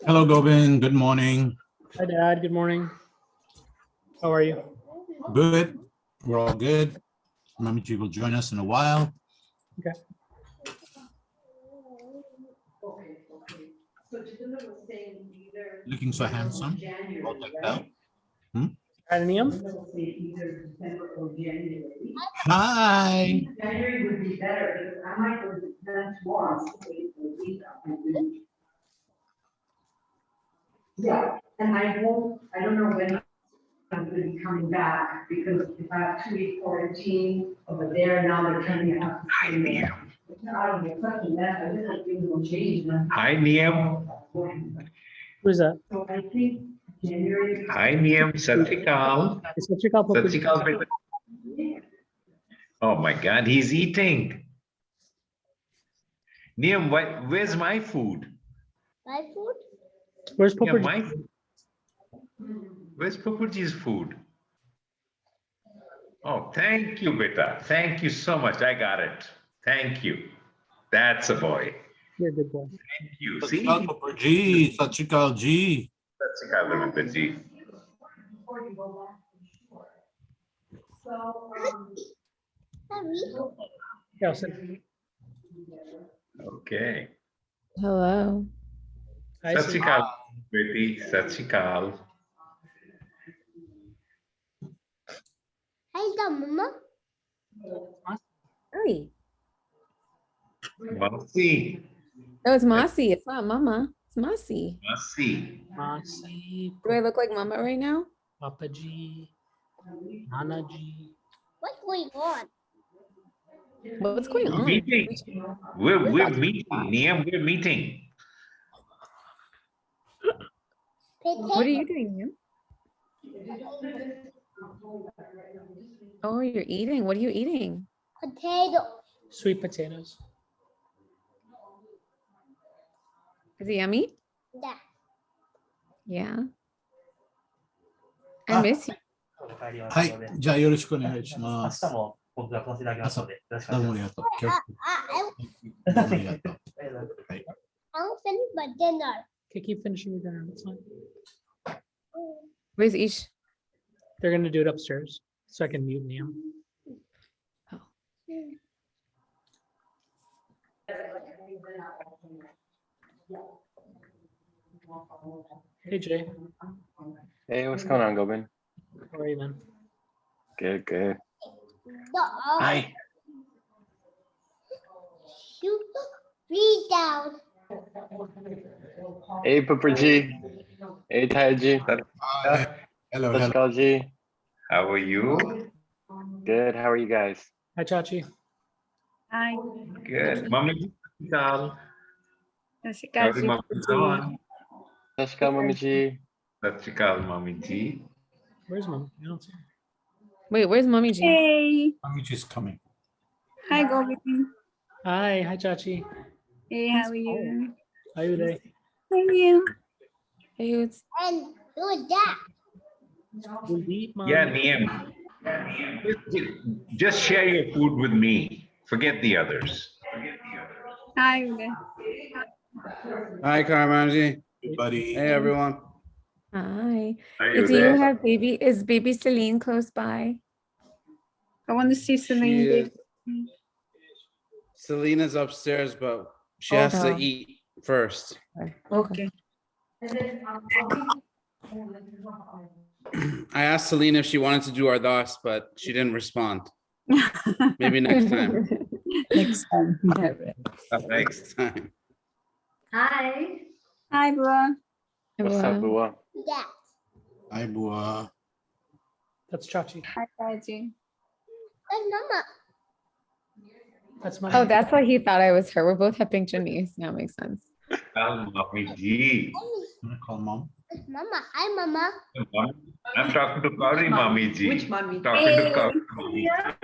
Hello, Govind. Good morning. Hi, Dad. Good morning. How are you? Good. We're all good. Mamiji will join us in a while. Okay. Looking so handsome. All decked out. Adenium? Hi. January would be better, because I might go to tomorrow. Yeah, and I don't know when I'm gonna be coming back, because if I have 2 week quarantine over there, now they're telling me I have to stay there. I don't get such a mess, I just like things will change. Hi, Niam. Who is that? So I think January. Hi, Niam. Satrikal. It's what you call Satrikal. Oh my God, he's eating. Niam, where's my food? My food? Where's Yeah, Poper? where's Pupuji's food? Oh, thank you, beta. Thank you so much. I got it. Thank you. That's a boy. You're a good boy. Thank you. See? Satrikal G. Satrikal G. Satrikal, Ramindraji. Yeah, I'll send Okay. Hello. Hi, Satrikal, Betty. Satrikal. Hi, the mama. Hi. Masi. No, it's Mossy. It's not Mama. It's Mossy. Masi. Masi, Do I look like Mama right now? Papa G, Nana G. What's going on? What's going on? Meeting. We're meeting. Niam, we're meeting. What are you doing? Ma'am? Oh, you're eating. What are you eating? Potato. Sweet potatoes. Is it yummy? Yeah. Yeah. I miss you. はい。じゃあよろしくお願いします。どうもありがとう。気をつけて どうもありがとう。はい。 I'll finish my dinner. Okay, keep finishing your dinner. That's fine. Where's Ish? They're gonna do it upstairs, so I can mute Liam. Hey Jay, Hey, what's going on, Gobin? how are you, man? Good, good. Dog. Hi. You read down. Hey, Puperji. Hey, Taiji. Hi. Hello, hello. Saskalji. How are you? Good. How are you guys? Hi Chachi. Hi. Good. Mami. Satrikal. Satrikal Howdy, ji. Mami. Saskal, Mamiji. Satrikal, Mamiji. Where's Mom? I don't see her. Wait, where's Mommy G? Hey. Mamiji's coming. Hi, Govind. Hi Chachi. Hey, how are you? How are you today? How are you? Hey, who's And do that. We'll eat, Mom. Yeah, Niam. Just share your food with me. Forget the others. Hi, Uday. Hi, Karmanji. Hey, buddy. Hey, everyone. Hi. Are you Do you there? have baby? Is baby Celine close by? I want to see Celine. She is- Selena's upstairs, but she Oh, has to no. eat first. Okay. I asked Selena if she wanted to do Ardas, but she didn't respond. Maybe next time. Next time. Next time. Hi. Hi, bro. What's up, Bua? That. Hi, Bua. That's Chachi. Hi, Daddyji. And mama. That's Mom. Oh, that's why he thought I was her. We're both have pink Jimmies. Now it makes sense. Mamiji. I'm gonna call mom. Mama. Hi, mama. I'm talking to Kauri Mamiji. Which mommy? Talking to Kauri Mamiji.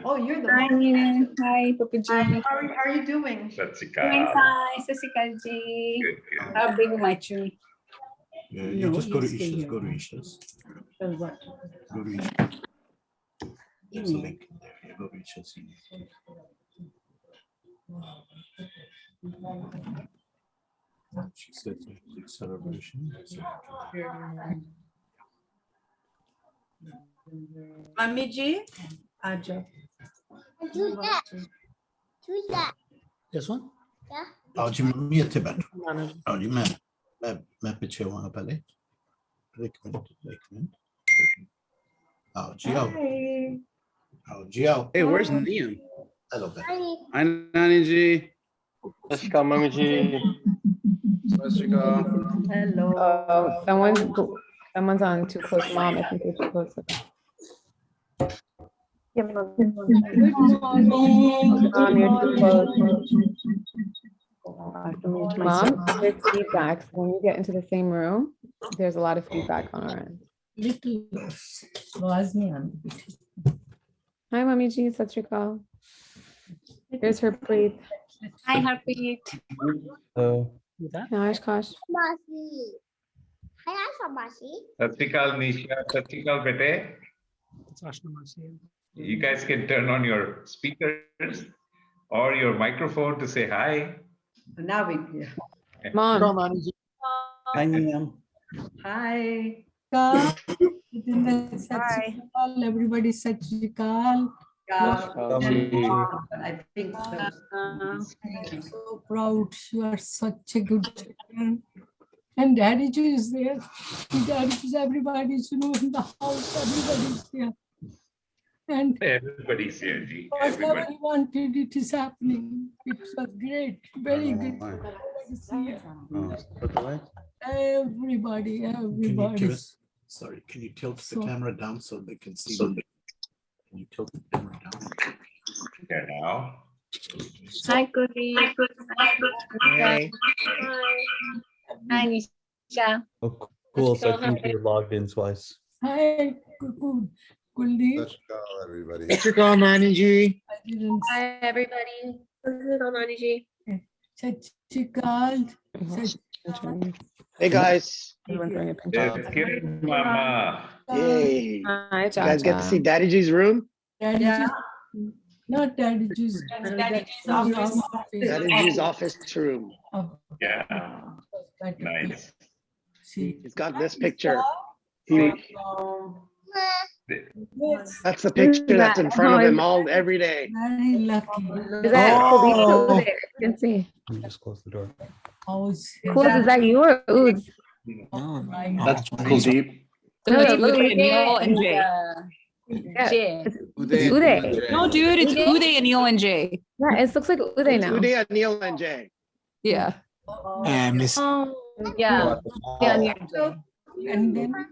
Oh, you're the Hi, one. Nina. Hi, Papaji. How are you doing? Doing Uh, fine, Sasikaji. Good, good. How big my tree? Yeah, you No, just go to you stay Isha's, here. go to Isha's. So what? Go to Isha's. There's a link in there. You go to Isha's. She said celebration. Mami ji, aja. Do that. Do that. This one? Yeah. आओ जी mummy अच्छे बैठो आओ जी मैं पीछे वहां पहले एक minute आओ जी आओ Hey, where's Liam? हेलो बेटा Honey. Hi, Naniji. Sashika Mamiji. Swastika. Hello. Oh, someone's on too close, mom. I think they're too close. Mom, you're too close. Mom, there's feedback. So when you get into the same room, there's a lot of feedback on our end. Little Bosnian. Hi, Mommy G. Sat Shri Akal. Here's her plate. Hi, Harpreet. Nash Kosh. Masi. Hi, I'm Masi. Satikal, Nisha, Satikal, bete. You guys can turn on your speakers or your microphone to say hi. Now we. Mom. Hi Niam Hi. Hi. Everybody, Satikal. Mamiji. I think So proud. You are such a good children. and Daddyji is there. Daddyji, everybody's in the house. Everybody's there. And Everybody's here, G. whatever Everybody. he wanted, it is happening. It was great, very good. Everybody's here. Everybody, can you everybody. sorry can you tilt the So- camera down so they can see can you tilt the camera down Here now. Hi, Kuri. Hey. Hi, Nisha. Oh, cool. So I think you're logged in twice. Hi, Kuldeep. everybody. Satrikal Naniji I didn't Hi, everybody. Satikal. Hey, guys. Everyone's throwing a picture. There's Kiran Mama. Yay. Hi, You guys get to see Chacha. Daddyji's room? Daddyji. Not Daddyji's. Daddyji's office. Daddyji's office room. Yeah, nice. See. He's got this picture. He- That's the picture that's in front of him all every day. Very lucky. Is that Kuldeep or Oh. Uday? I can see. Let me just close the door. How's Kuldeep, is that you or Uds? That's Kuldeep. No, it looks like Neil and Jay. Yeah, Jay. it's Uday. No, dude, it's Uday and Neil and Jay. Yeah, it looks like Uday now. Uday, Neil, and Jay. Yeah. Miss Yeah. Yeah, yeah. And then I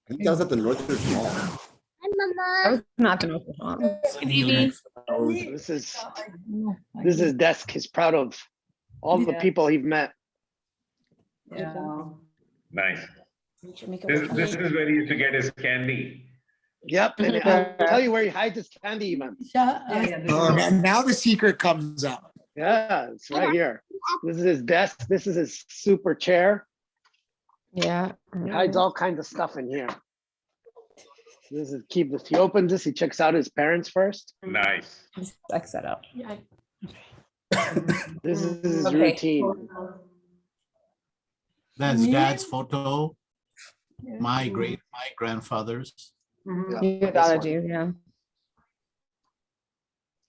think that was at the Northridge Mall. Hi, That Mama. was not the most mom. This is desk. He's proud of all the people he's met. Nice. This is where he used to get his candy. Yep, and I'll tell you where he hides his candy even. now the secret comes out Yeah, it's right here. This is his desk. This is his super chair. Yeah. He hides all kinds of stuff in here. This is if he opens this, he checks out his parents first. Nice. Sex that up. This is his Okay. routine. that's dad's photo my grandfather's Your Daddyji, yeah.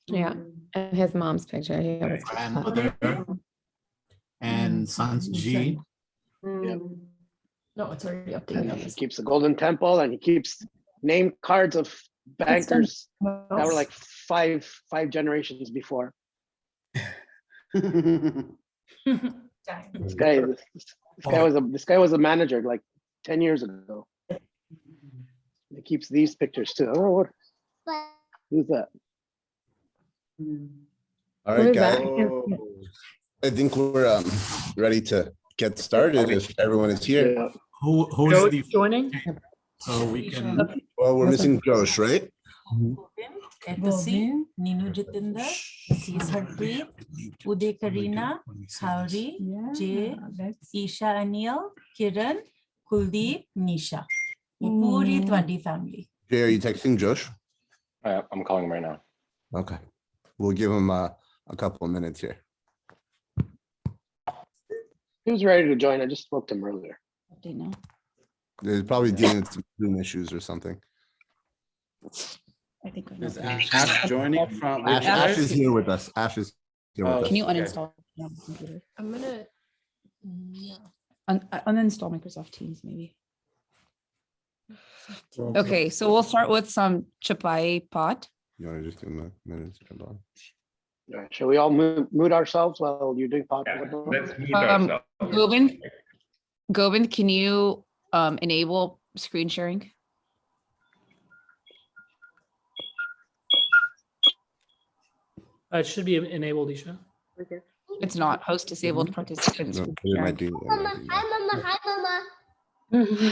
Yeah. And his mom's picture. He always puts that. grandmother and son's G No, it's already And updated. he keeps the Golden Temple, and he keeps name cards of bankers that were like five generations before. This guy was a manager like 10 years ago. He keeps these pictures too. Oh, who's that? All Who right, is that? guys. I can't see it. I think we're ready to get started if everyone is here. Yeah. who's the joining? so we can Well, we're missing Josh, right? Govind, Ninu Jitinder, Sis Harpreet, Uday Karina, Hauri, Jay, Isha Anil, Kiran, Kuldeep, Nisha. Puri Twadi family. Jay, are you texting Josh? I'm calling him right now. Okay. We'll give him a couple of minutes here. He was ready to join. I just spoke to him earlier. There's probably dealing with some Zoom issues or something. I think Is Ash joining from? Ash is here with us. Ash is here with us. Can you uninstall my computer? I'm gonna. Uninstall Microsoft Teams, maybe. Okay, so we'll start with some chapai pot. You want to just give him a minute to come on? All right, shall we all mute ourselves while you're doing pot? Let's mute ourselves. Govind, can you enable screen sharing? It should be enabled, Isha. It's not. Host disabled participants. No, it might be. Mama, hi, Mama. Hi, Mama.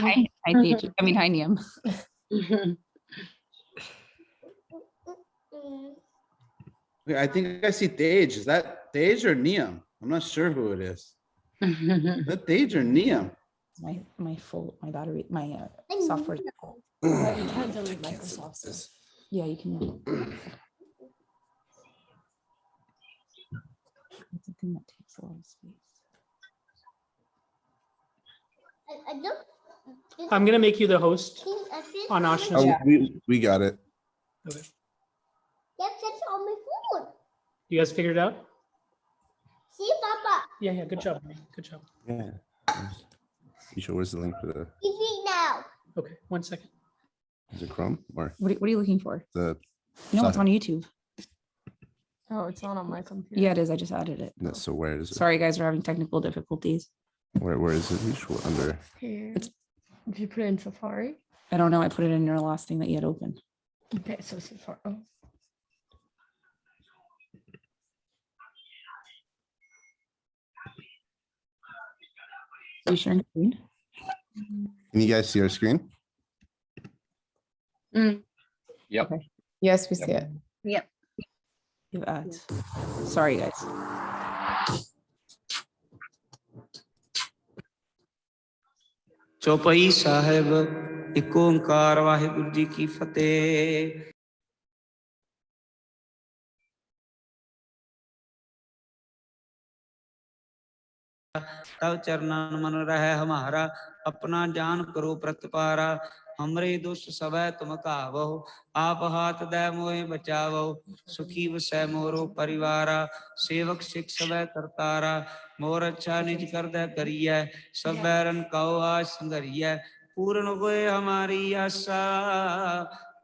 Hi, Daddyji. I mean, hi, Niam. Okay, I think I see Dage. Is that Dage or Niam? I'm not sure who it is. Is that Dage or Niam? My battery, my software. You can't delete Microsoft stuff. Yeah, you can. It's a thing that takes a lot of space. I'm gonna make you the host on Ashna's. Oh, we got it. Okay. That's on my phone. You guys figured it out? See, Papa. Yeah, good job. Good job. Yeah. You sure where's the link for the? TV now. Okay, 1 second. Is it Chrome or What are you looking for? the? No, it's on YouTube. Oh, it's not on my computer. Yeah, it is. I just added it. No, so where is it? Sorry, guys, we're having technical difficulties. Where is it? Usually under. Here. Did you put it in Safari? I don't know. I put it in your last thing that you had open. Okay, so Safari. Oh. Are you sharing screen? Can you guys see our screen? Yep. Okay. Yes, we see it. Yep. You have ads. Sorry, guys. चौपाई साहेब एक ओंकार वाहिगुरु जी की फतेह। तब चरणन मन रहे हमारा, अपना जान करो प्रतिपारा। हमरे दुष्ट सब तुम कावो, आप हाथ दे मोहे बचावो। सुखी वसै मोरो परिवारा, सेवक सिख सब करतारा। मोर अच्छा निज कर दे करिए, सब बैरन कहो आज संगरिए। पूर्ण होए हमारी आशा,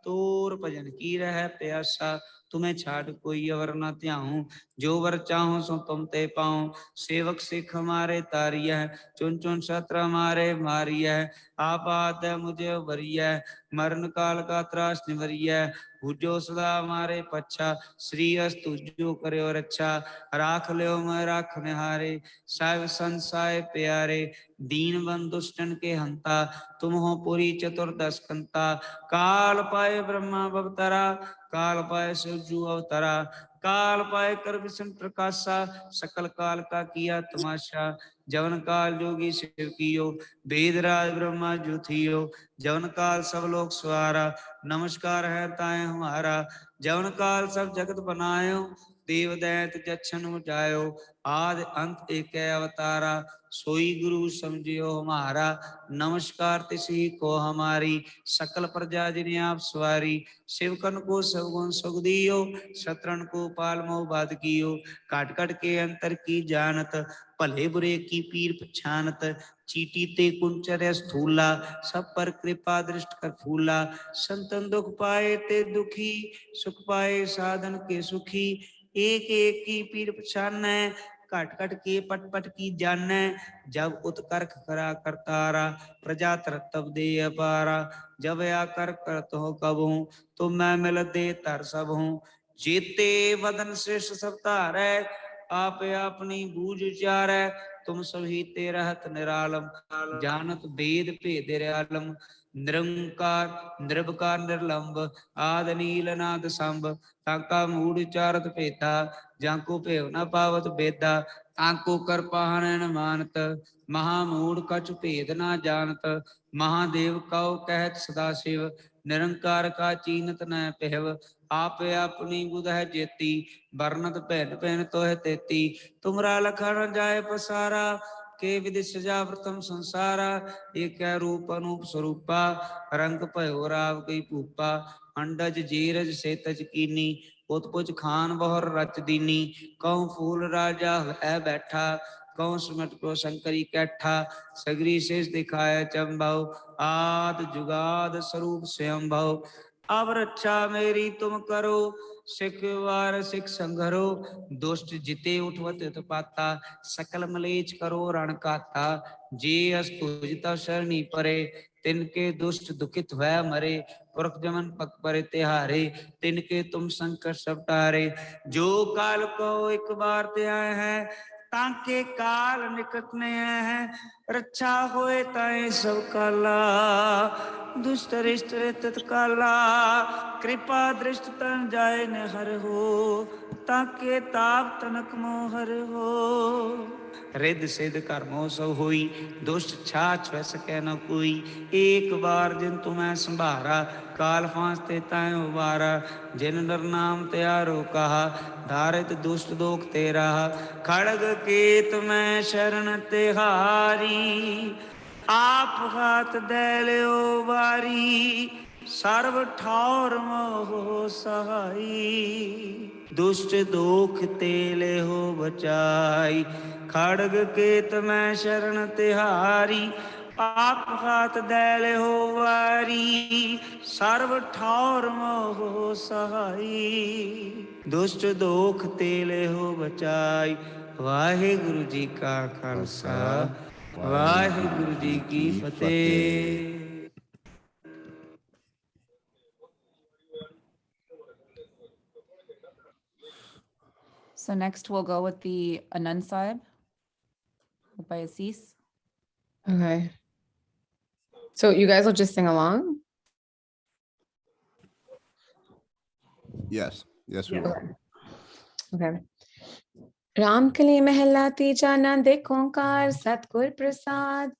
तोर भजन की रह प्यासा। तुम्हें छाड़ कोई अवर न त्याऊं, जो वर चाहूं सो तुम ते पाऊं। सेवक सिख हमारे तारिय, चुन चुन शस्त्र हमारे मारिय। आपात मुझे उबरिय, मरण काल का त्रास निवरिय। भुजो सदा हमारे पच्छा, श्री अस्तु जो करे और अच्छा। राख लो मैं राख निहारे, साहिब संसाय प्यारे। दीन बंधु दुष्टन के हंता, तुम हो पुरी चतुर्दश कंता। काल पाए ब्रह्मा भवतरा, काल पाए शिवजू अवतरा। काल पाए कर विष्णु प्रकाशा, सकल काल का किया तमाशा। जवन काल जोगी शिव कियो, वेदराज ब्रह्मा जो थियो। जवन काल सब लोग सवारा, नमस्कार है ताए हमारा। जवन काल सब जगत बनायो, देव दैत जछन मुझायो। आदि अंत एक अवतारा, सोई गुरु समझियो हमारा। नमस्कार तिसी को हमारी, सकल प्रजा जिन्हें आप सवारी। शिवकन को सब गुण सुख दियो, शत्रुन को पाल मोह बाध कियो। काट काट के अंतर की जानत, भले बुरे की पीर पछानत। चीटी ते कुंचर स्थूला, सब पर कृपा दृष्ट कर फूला। संतन दुख पाए ते दुखी, सुख पाए साधन के सुखी। एक एक की पीर पछानै, कट कट के पट पट की जानै। जब उत्कर्ष करा करतारा, प्रजा तब दे अपारा। जब आकर करत हो कब हूँ, तो मैं मिल दे तर सब हूँ। जेते वदन श्रेष्ठ सब तारै, आप अपनी बूझ उचारै तुम सभी ते रहत निरालम जानत वेद भेद आलम निरंकार निर्विकार निर्लंब आद नील नाद संभ ताका मूड उचारत भेदा जाको भेव न पावत बेदा ताको कर पाहन न मानत महामूड कछु भेद न जानत महादेव कौ कहत सदा शिव निरंकार का चीनत न पहव आप अपनी बुध है जेती बरनत भैन भैन तो है तेती तुमरा लखन जाय पसारा के विधि सजा प्रथम संसारा एक रूप अनूप स्वरूपा रंग भयो राव गई भूपा अंडज जीरज सेतज कीनी उत्पुज खान बहुर रच दीनी कहूँ फूल राजा है बैठा कहूँ सुमट को शंकरी कैठा सगरी शेष दिखाया चंभाव आद जुगाद स्वरूप स्वयं भाव अब रक्षा मेरी तुम करो सिख वार सिख संघरो दुष्ट जिते उठवत पाता सकल मलेच करो रण काता जे अस्तुजिता शरणी परे तिनके दुष्ट दुखित वह मरे पुरख जमन पक परे तिहारे तिनके तुम संकट सब टारे जो काल को एक बार ते आए हैं ताके काल निकट में है रक्षा होए ताए सब काला दुष्ट रिष्ट तत्काला कृपा दृष्ट तन जाए न हर हो ताके ताप तनक मोहर हो रिद सिद्ध कर्मो सो हुई दुष्ट छाछ वह सके न कोई एक बार जिन तुम्हें संभारा काल फांसते ताय उबारा जिन नर नाम त्यारो कहा धारित दुष्ट दोख तेरा खड़ग केत में शरण तिहारी आप हाथ दे लो बारी सर्व ठौर मोह सहाई दुष्ट दोख तेले हो बचाई खड़ग केत में शरण तिहारी आप हाथ दे हो वारी सर्व ठौर मोह सहाई दुष्ट दोख तेले हो बचाई वाहे गुरु जी का खालसा वाहे गुरु जी की फतेह। So next we'll go with the Anand Sahib by Assis. Okay. So you guys will just sing along? Yes, yes, we will. Okay. Ram कली महला तीजा नंद एक ओंकार सतगुर प्रसाद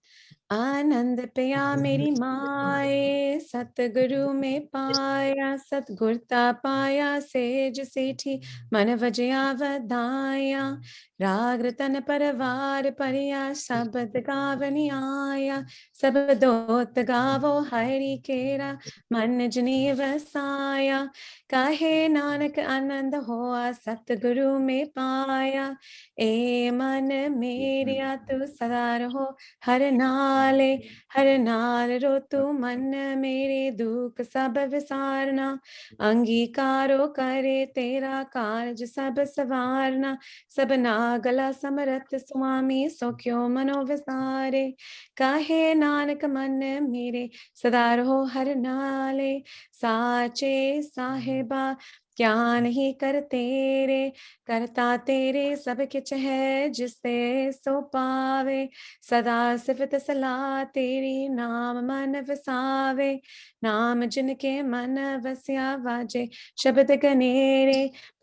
आनंद पिया मेरी माए सतगुरु में पाया सतगुरता पाया सेज सेठी मन वजया वधाया राग रतन परवार परिया शब्द गावनी आया सब दोत गावो हरि केरा मन जनी वसाया काहे नानक आनंद होआ सतगुरु में पाया ए मन मेरिया तू सदा रहो हर नाल रो तू मन मेरे दुख सब विसारना अंगीकारो करे तेरा कार्य सब सवारना सब नागला समरथ स्वामी सो क्यों मनो विसारे काहे नानक मन मेरे सदा रहो हर नाले साचे साहिबा क्या नहीं कर तेरे करता तेरे सब किच है जिससे सो पावे सदा सिफत सलाह तेरी नाम मन वसावे नाम जिनके मन वसिया वाजे शब्द गनेरे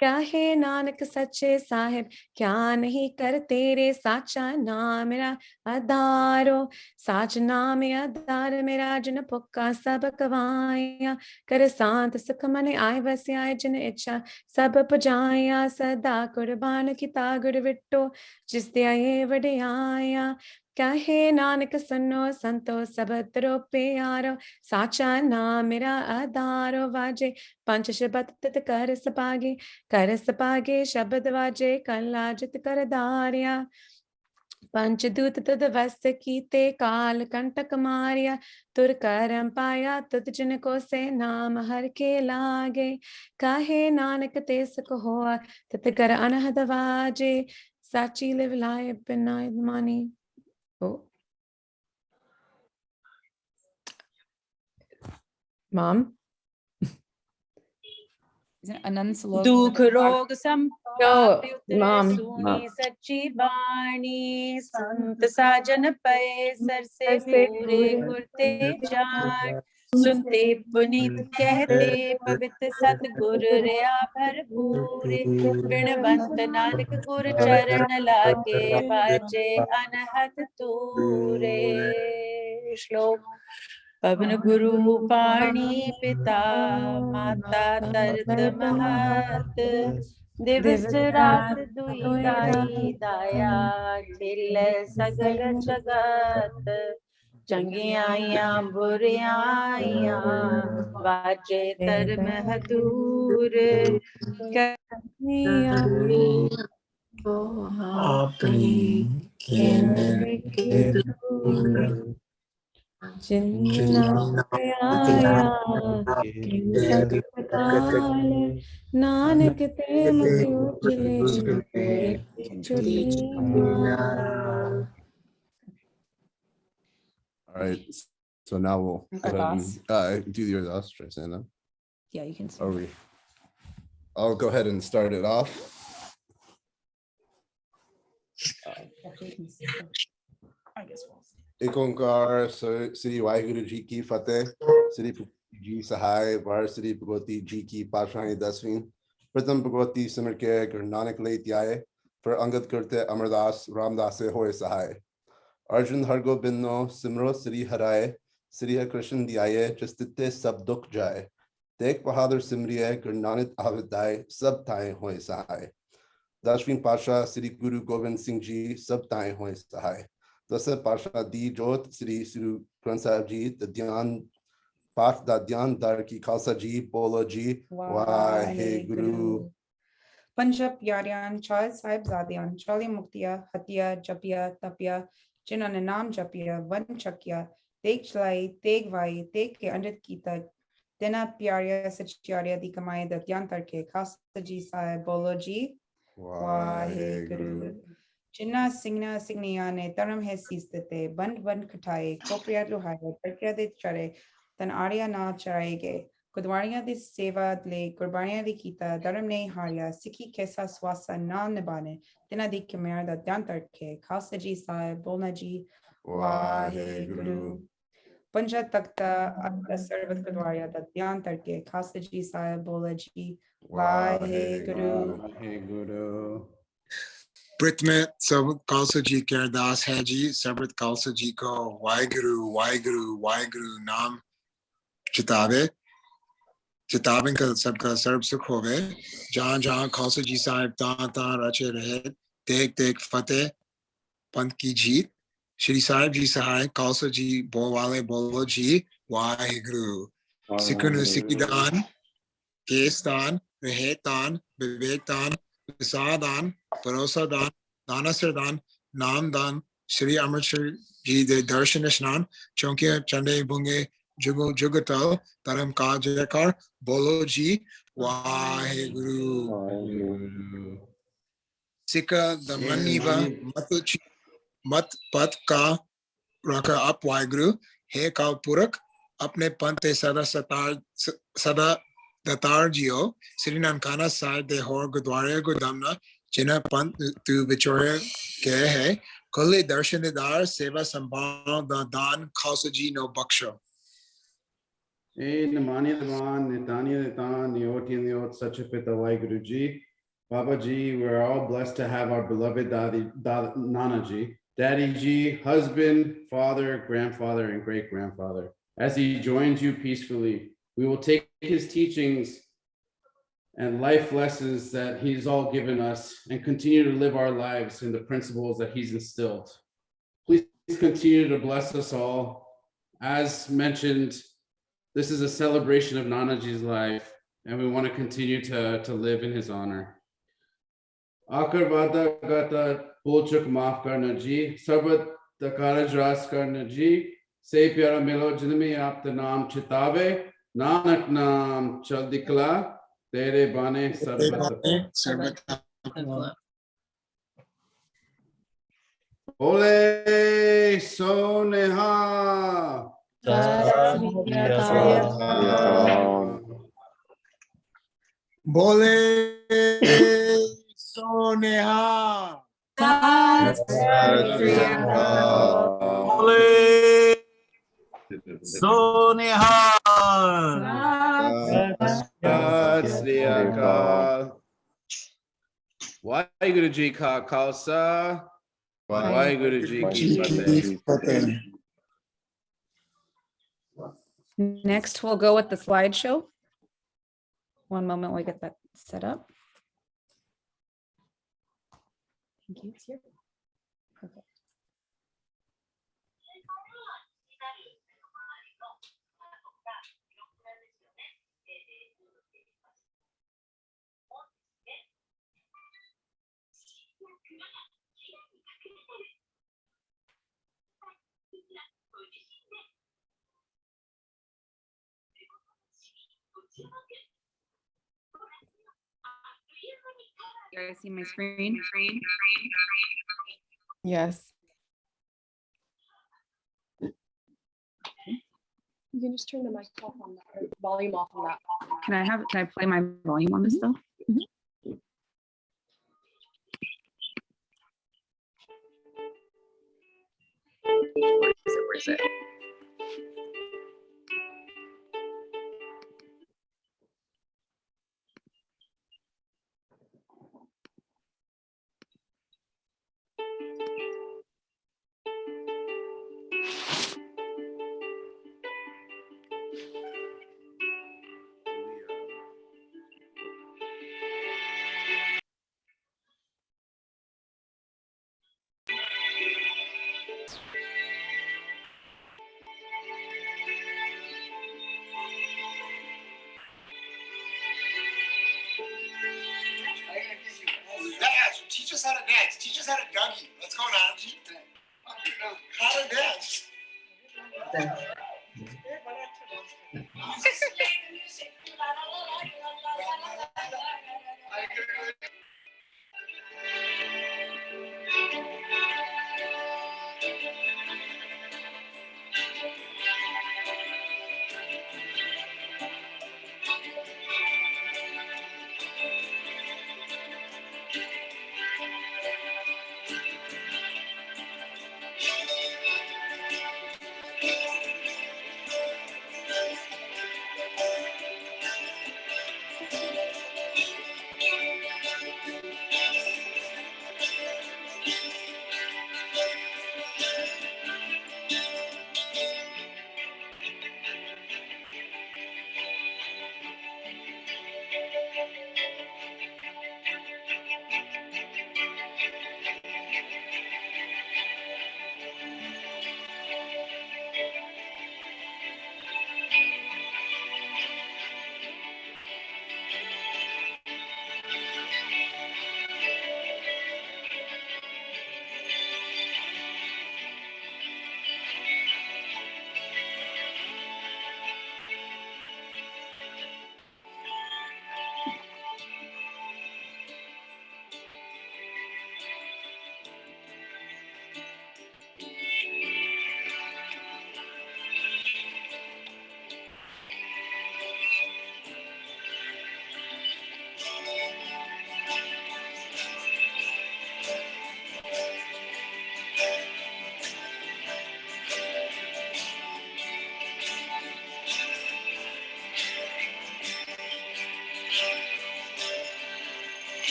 काहे नानक सच्चे साहिब क्या नहीं कर तेरे साचा नाम मेरा आधारो साच नाम आधार मेरा जिन पुक्का सब कवाया कर शांत सुख मन आय वस्याय जिन इच्छा सब पुजाया सदा कुर्बान किता गुर विट्टो जिस त्याये वडियाया काहे नानक सन्नो संतो सब तरो प्यारो साचा नाम मेरा आधारो वाजे पंच शब्द तित कर सपागे शब्द वाजे कलाजित कर धारिया पंचदूत तुद वस्त कीते काल कंटक मारिया तुर करम पाया तुद जिनको से नाम हर के लागे काहे नानक ते सुख होआ तित कर अनहद वाजे साची लिव लाए बिना मानी oh mom दुख रोग संपाप उतरे Mom. सुनी सच्ची बाणी संत साजन पे सर से पूरे गुरते जान सुनते पुनीत कहते पवित्र सतगुर रया भरपूरे बिनवंत नानक गुर चरण लागे बाजे अनहद तूरे श्लोक पवन गुरु पाणी पिता माता तरत महत दिवस रात दुई दाई दाया खिल सगल जगत चंगियां बुरियां बाजे तर महदूर अपनी जिन्ना आया किन सतपाल नानक ते मुख उजले All right. So now we'll go ahead and do your last stress, Anna. Yeah, you can Are we? I'll go ahead and start it off. I guess we'll see. एक ओंकार श्री वाहिगुरु जी की फतेह। श्री जी सहाय वार श्री भगवती जी की पातशाही 10वीं प्रथम भगवती सिमर के गुरु नानक ले त्याए पर अंगद करते अमरदास रामदास से होए सहाय। अर्जुन हरगोबिंदो सिमरो श्री हराए श्री हर कृष्ण दियाए जिसते सब दुख जाए। देख बहादुर सिमरिए गुरु नानक आविदाय सब ताए होए सहाय। 10वीं पातशाह श्री गुरु गोविंद सिंह जी सब ताए होए सहाय। 10वें पातशाह दी जोत श्री गुरु ग्रंथ साहिब जी ध्यान पाठ दा ध्यान दर की खालसा जी बोलो जी वाहेगुरु। पंज प्यारियां 4 साहिबजादियां 40 मुक्तियां हतिया जपिया तपिया जिन्हों ने नाम जपिया वन चकिया तेग चलाई तेग वाई तेग के अंडत की तक दिना प्यारिया सचियारिया दी कमाई दा ध्यान तरके खालसा जी साहिब बोलो जी वाहेगुरु। जिन्ना सिंगना सिंगनिया ने तरम है सीसते बंद बंद खटाए खोपरिया लुहाए प्रक्रिया दे चढ़े तन आड़िया ना चढ़ाएगे गुदवारियां दी सेवा ले कुर्बानियां दी कीता धर्म ने हारिया सिखी कैसा स्वासा नाम निभाने तिना दी कमेर दा ध्यान तरके खालसा जी साहिब बोलना जी वाहेगुरु। पंजा तख्ता सर्वत गुदवारिया दा ध्यान तरके खालसा जी साहिब बोला जी वाहेगुरु। ब्रित में सब खालसा जी के अरदास है जी सर्वत खालसा जी को वाहेगुरु वाहेगुरु वाहेगुरु नाम चितावे चिताबन का सबका सर्व सुख होवे जहाँ जहाँ खालसा जी साहिब ता रचे रहे देख देख फतेह पंथ की जीत श्री साहिब जी सहाय खालसा जी वाले बोलो जी वाहेगुरु। सिखनु सिखिदान केसदान रहेदान विवेकदान विसादान भरोसादान दानसरदान नामदान श्री अमृतसर जी दे दर्शन स्नान चौंकिया चंडे बुंगे जुगो जुगतल धर्म का जयकार बोलो जी वाहेगुरु। सिका दमनीवा मत पद का रखा अप वाहेगुरु हे का पुरख अपने पंथ सदा दतार जियो श्री नानकाना साहिब दे होर गुरुद्वारे गुरदामना जिन्हें पंथ तू बिचोरे के है खुले दर्शनदार सेवा संभाल दान खालसा जी no बख्शो। Namani Laman, Nitani Nitan, Nioti and Niot, Sachapita Waiguru Ji. Baba Ji, we are all blessed to have our beloved Nanaji, Daddyji, husband, father, grandfather, and great grandfather. As he joins you peacefully, we will take his teachings and life lessons that he's all given us and continue to live our lives in the principles that he's instilled. Please continue to bless us all. As mentioned, this is a celebration of Nanaji's life, and we want to continue to live in his honor. Akar vada gata pulchuk maaf karna ji, sabat da karaj ras karna ji, se pyara milo jinmi aap da naam chitave, nanak naam chal dikla, tere bane sarbat. Ole so neha. Bole Soneha. Sri Akal. Waheguru Ji Ka Khalsa. Waheguru Ji Ki Fateh. Next, we'll go with the slideshow. One moment while we get that set up. Thank you. It's here. Perfect. You guys see my screen? Yes. You can just turn the mic off on that, or volume off on that. Can I play my volume on this though? Where is it? Teach us how to dance. Teach us how to Dougie. Let's go, Daddyji. How to dance.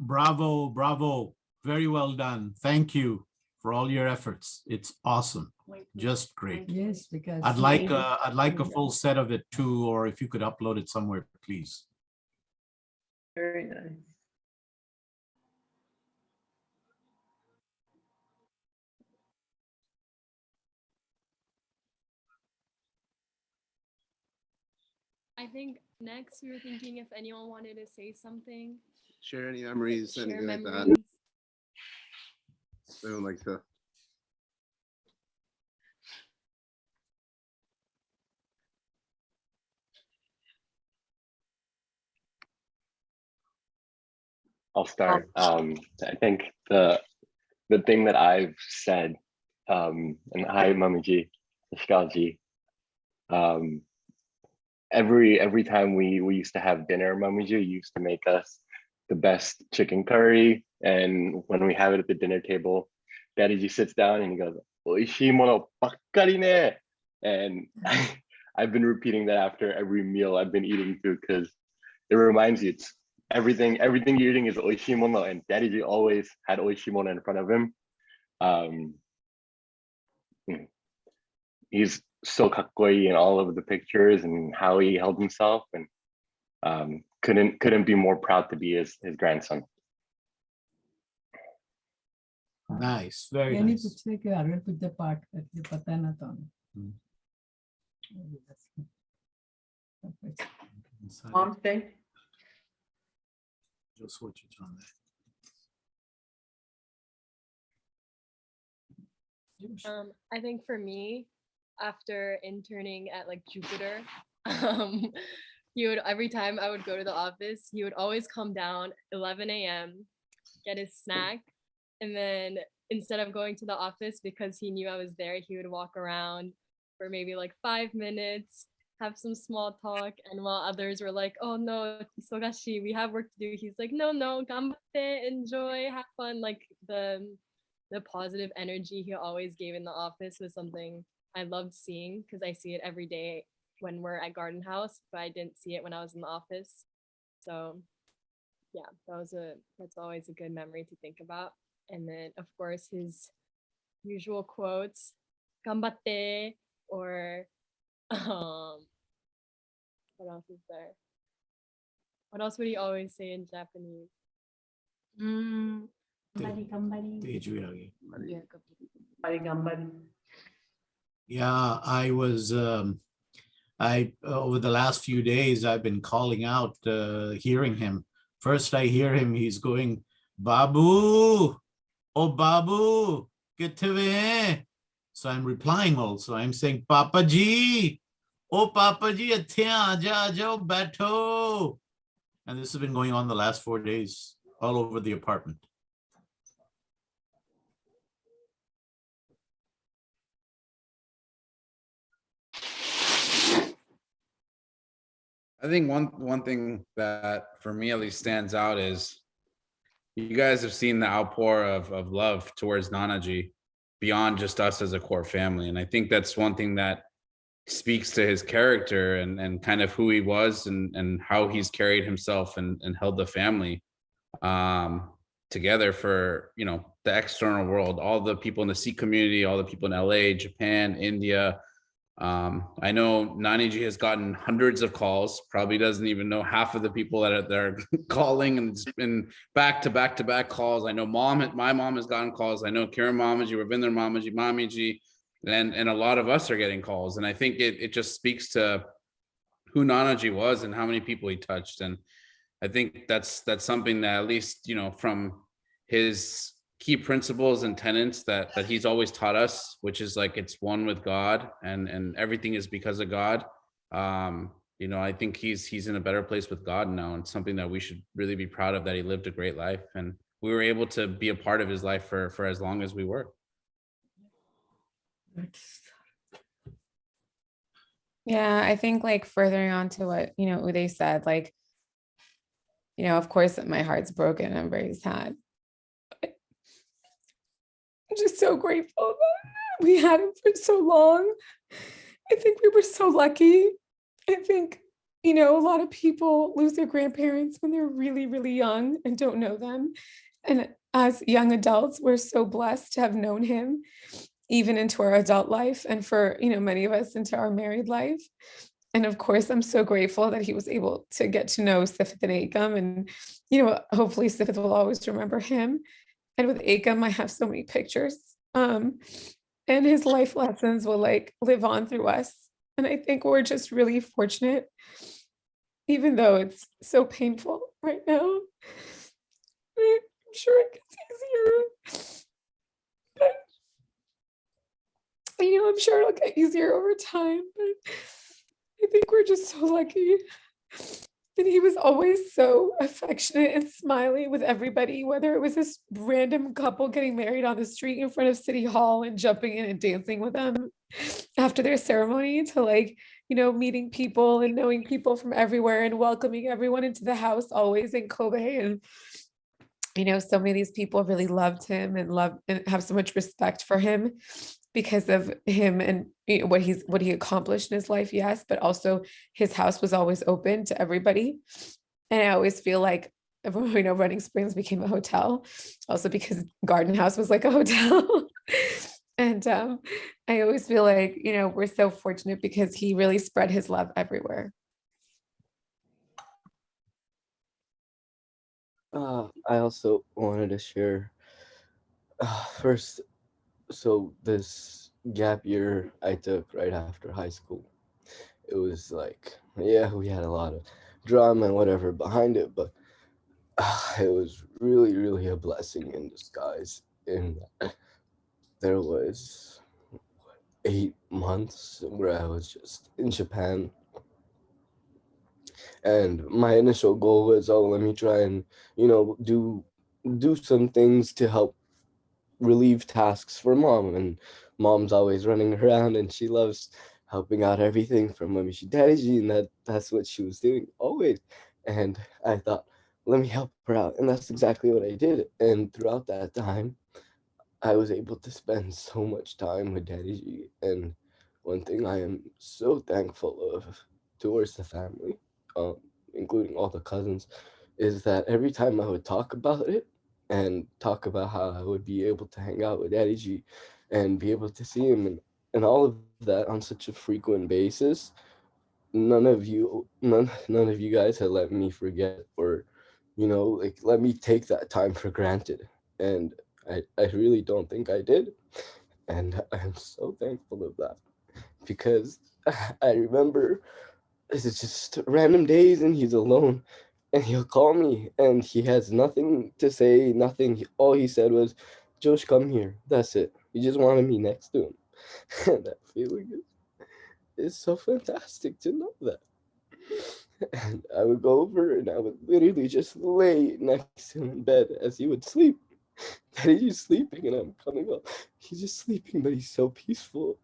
Bravo, bravo. Very well done. Thank you for all your efforts. It's awesome. Just great. Yes, because I'd like a full set of it too, or if you could upload it somewhere, please. Very nice. I think next we were thinking if anyone wanted to say something. Share any memories, Share anything like that. memories. I don't like to. I'll start. I think the thing that I've said, and hi Mamiji, Shikaji, every time we used to have dinner, Mamiji used to make us the best chicken curry, and when we have it at the dinner table, Daddyji sits down and he goes, "Oishii mono bakkari ne," and I've been repeating that after every meal I've been eating too, because it reminds you it's everything you're eating is oishii mono, and Daddyji always had oishii mono in front of him. He's so kakkoi in all of the pictures and how he held himself, and couldn't be more proud to be his grandson. Nice, very Any nice. picture के आगे picture part करके पता ना तो Mom's Day. Just switch it on there. I think for me, after interning at like Jupiter, he would, every time I would go to the office, he would always come down 11 a.m., get his snack, and then instead of going to the office, because he knew I was there, he would walk around for maybe like 5 minutes, have some small talk, and while others were like, "Oh no, Sogashi, we have work to do," he's like, "No, ganbatte, enjoy, have fun." Like the positive energy he always gave in the office was something I loved seeing, because I see it every day when we're at Garden House, but I didn't see it when I was in the office. So yeah, that's always a good memory to think about. And then of course his usual quotes, "Ganbatte," or what else is there? What else would he always say in Japanese? Yeah, I was over the last few days I've been calling out, hearing him. First I hear him, he's going, "Babu, oh Babu, get to me." So I'm replying also. I'm saying, "Papa ji, oh Papa ji, aajao, baitho." And this has been going on the last 4 days, all over the apartment. I think one thing that for me at least stands out is you guys have seen the outpour of love towards Nanaji beyond just us as a core family. And I think that's one thing that speaks to his character and kind of who he was and how he's carried himself and held the family together for, you know, the external world, all the people in the Sikh community, all the people in LA, Japan, India. I know Naniji has gotten hundreds of calls, probably doesn't even know half of the people that are calling, and it's been back to back calls. I know my mom has gotten calls. I know Kiran Mamaji, Ravinder Mamaji, Mamiji, and a lot of us are getting calls. And I think it just speaks to who Nanaji was and how many people he touched. And I think that's something that, at least, you know, from his key principles and tenets that he's always taught us, which is like, it's one with God and everything is because of God. you know, I think he's in a better place with God now, and something that we should really be proud of, that he lived a great life, and we were able to be a part of his life for as long as we were. Yeah, I think like furthering on to what, you know, Uday said, like, you know, of course my heart's broken. I'm very sad. I'm just so grateful that we had him for so long. I think we were so lucky. I think, you know, a lot of people lose their grandparents when they're really, really young and don't know them. And as young adults, we're so blessed to have known him even into our adult life, and for, you know, many of us into our married life. And of course, I'm so grateful that he was able to get to know Sifat and Akam, and, you know, hopefully Sifat will always remember him. And with Akam, I have so many pictures. And his life lessons will like live on through us. And I think we're just really fortunate, even though it's so painful right now. I'm sure it gets easier. But, you know, I'm sure it'll get easier over time. But I think we're just so lucky. And he was always so affectionate and smiley with everybody, whether it was this random couple getting married on the street in front of City Hall and jumping in and dancing with them after their ceremony, to like, you know, meeting people and knowing people from everywhere and welcoming everyone into the house always in Kobe. And, you know, so many of these people really loved him and have so much respect for him because of him and, you know, what he accomplished in his life, yes, but also his house was always open to everybody. And I always feel like, you know, Running Springs became a hotel, also because Garden House was like a hotel. And I always feel like, you know, we're so fortunate because he really spread his love everywhere. I also wanted to share first. So this gap year I took right after high school, it was like, yeah, we had a lot of drama and whatever behind it, but it was really, really a blessing in disguise. And there was 8 months where I was just in Japan. And my initial goal was, oh, let me try and, you know, do some things to help relieve tasks for mom. And mom's always running around and she loves helping out everything from Mamishi Daddyji, and that's what she was doing always. And I thought, let me help her out. And that's exactly what I did. And throughout that time, I was able to spend so much time with Daddyji. And one thing I am so thankful of towards the family, including all the cousins, is that every time I would talk about it and talk about how I would be able to hang out with Daddyji and be able to see him and all of that on such a frequent basis, none of you guys had let me forget or, you know, like let me take that time for granted. And I really don't think I did. And I'm so thankful of that, because I remember it's just random days and he's alone and he'll call me and he has nothing to say, nothing. All he said was, Josh, come here. That's it. He just wanted me next to him. And that feeling is so fantastic to know that. And I would go over and I would literally just lay next to him in bed as he would sleep. Daddy's sleeping and I'm coming up. He's just sleeping, but he's so peaceful.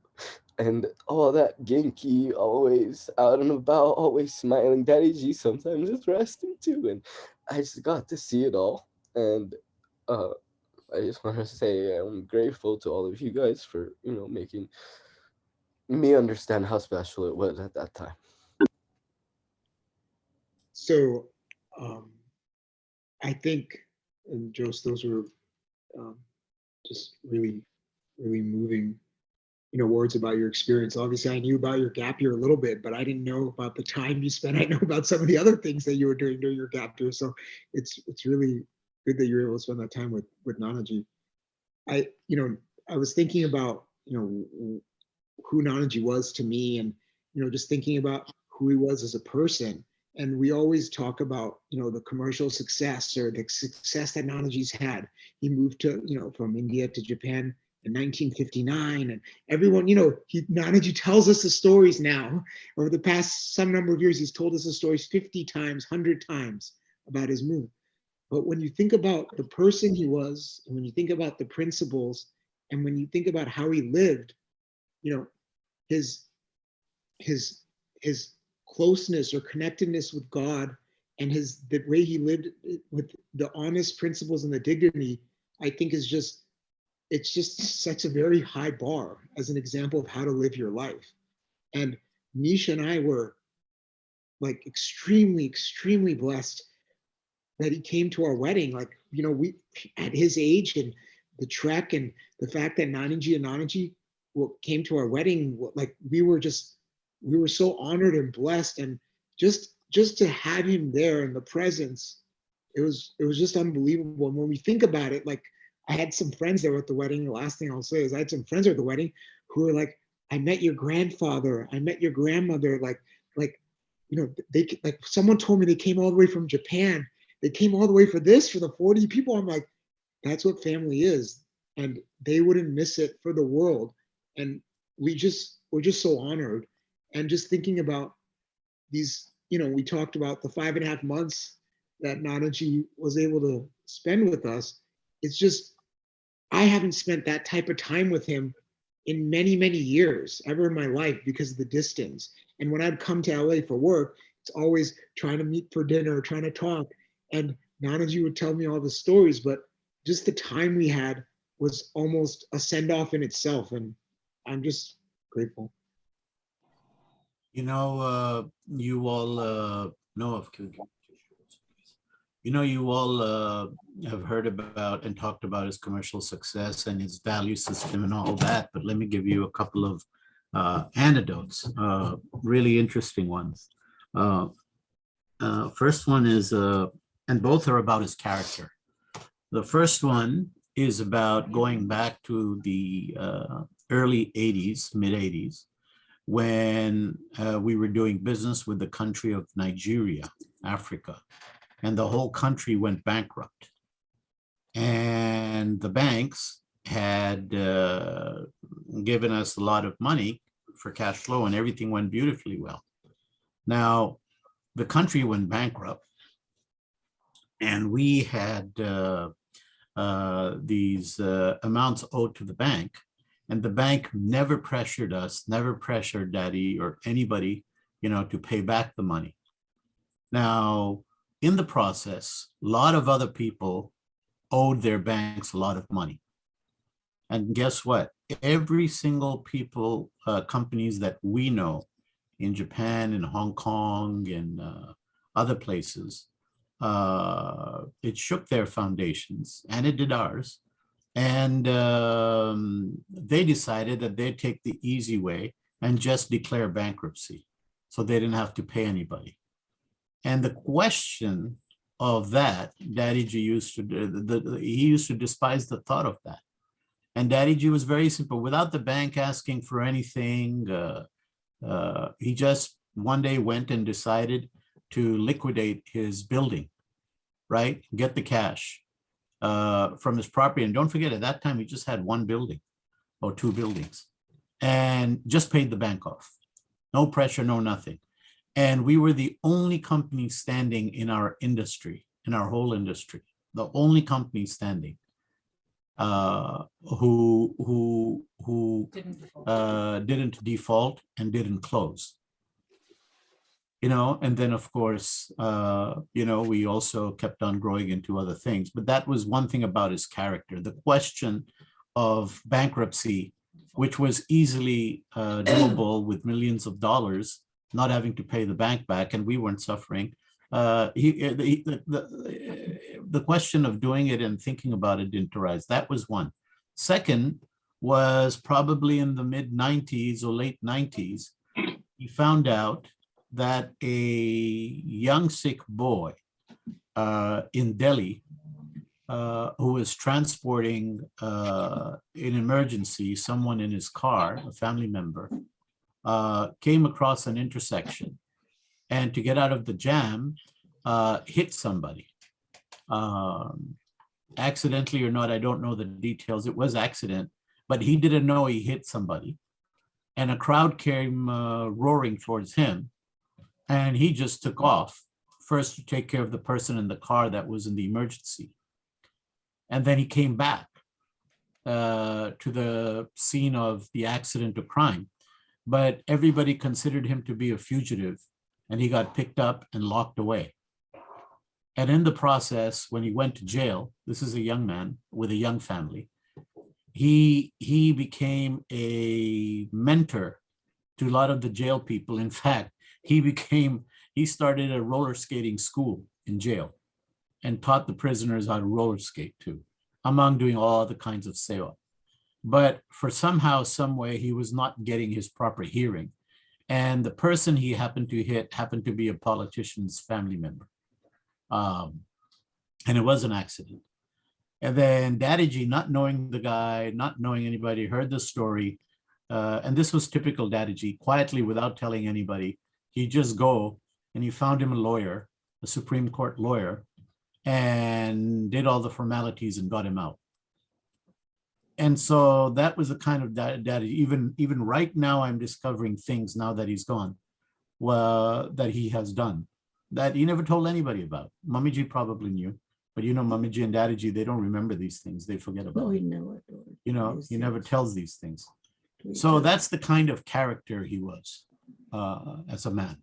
And all that Genki, always out and about, always smiling. Daddyji sometimes is resting too. And I just got to see it all. And I just want to say I'm grateful to all of you guys for, you know, making me understand how special it was at that time. So I think, and Jose, those were just really, really moving, you know, words about your experience. Obviously, I knew about your gap year a little bit, but I didn't know about the time you spent. I know about some of the other things that you were doing during your gap year. So it's really good that you're able to spend that time with Nanaji. I was thinking about, you know, who Nanaji was to me, and, you know, just thinking about who he was as a person. And we always talk about, you know, the commercial success or the success that Nanaji's had. He moved to, you know, from India to Japan in 1959, and everyone, Nanaji tells us the stories now. Over the past some number of years, he's told us the stories 50 times, 100 times about his move. But when you think about the person he was, and when you think about the principles, and when you think about how he lived, his closeness or connectedness with God, and the way he lived with the honest principles and the dignity, I think it's just such a very high bar as an example of how to live your life. And Nisha and I were like extremely, extremely blessed that he came to our wedding. Like, we at his age, and the trek, and the fact that Naniji and Nanaji came to our wedding, like we were so honored and blessed, and just to have him there in the presence, it was just unbelievable. And when we think about it, like, I had some friends that were at the wedding. The last thing I'll say is I had some friends at the wedding who were like, I met your grandfather, I met your grandmother, they, like, someone told me they came all the way from Japan. They came all the way for this, for the 40 people. I'm like, that's what family is. And they wouldn't miss it for the world. And we're just so honored. And just thinking about these, we talked about the 5.5 months that Nanaji was able to spend with us. It's just, I haven't spent that type of time with him in many, many years ever in my life because of the distance. And when I'd come to LA for work, it's always trying to meet for dinner, trying to talk. And Nanaji would tell me all the stories, but just the time we had was almost a send-off in itself. And I'm just grateful. You all know you all have heard about and talked about his commercial success and his value system and all that, but let me give you a couple of anecdotes, really interesting ones. First one is, and both are about his character. The first one is about going back to the early 80s, mid 80s, when we were doing business with the country of Nigeria, Africa, and the whole country went bankrupt. And the banks had given us a lot of money for cash flow, and everything went beautifully well. Now, the country went bankrupt, and we had these amounts owed to the bank. And the bank never pressured us, never pressured Daddy or anybody, to pay back the money. Now, in the process, a lot of other people owed their banks a lot of money. And guess what? Every single companies that we know in Japan, in Hong Kong, and other places, it shook their foundations, and it did ours. And they decided that they'd take the easy way and just declare bankruptcy, so they didn't have to pay anybody. And the question of that, Daddyji used to despise the thought of that. And Daddyji was very simple. Without the bank asking for anything, he just one day went and decided to liquidate his building, right? Get the cash from his property. And don't forget, at that time, he just had one building or two buildings, and just paid the bank off. No pressure, no nothing. And we were the only company standing in our industry, in our whole industry, the only company standing who didn't default and didn't close. And then of course, we also kept on growing into other things. But that was one thing about his character. The question of bankruptcy, which was easily doable with millions of dollars, not having to pay the bank back, and we weren't suffering. The question of doing it and thinking about it didn't arise. That was one. Second was probably in the mid 90s or late 90s, he found out that a young sick boy in Delhi who was transporting in emergency someone in his car, a family member, came across an intersection, and to get out of the jam, hit somebody. Accidentally or not, I don't know the details. It was accident, but he didn't know he hit somebody. And a crowd came roaring towards him. And he just took off, first to take care of the person in the car that was in the emergency. And then he came back to the scene of the accident or crime. But everybody considered him to be a fugitive, and he got picked up and locked away. And in the process, when he went to jail, this is a young man with a young family, he became a mentor to a lot of the jail people. In fact, he started a roller skating school in jail and taught the prisoners how to roller skate too, among doing all the kinds of seva. But for somehow, some way, he was not getting his proper hearing. And the person he happened to hit happened to be a politician's family member. And it was an accident. And then Daddyji, not knowing the guy, not knowing anybody, heard the story. And this was typical Daddyji, quietly, without telling anybody. He'd just go and he found him a lawyer, a Supreme Court lawyer, and did all the formalities and got him out. And so that was the kind of Daddyji. Even right now, I'm discovering things now that he's gone, that he has done, that he never told anybody about. Mamiji probably knew, but Mamiji and Daddyji, they don't remember these things. They forget about No, he it. never told. He never tells these things. So that's the kind of character he was as a man.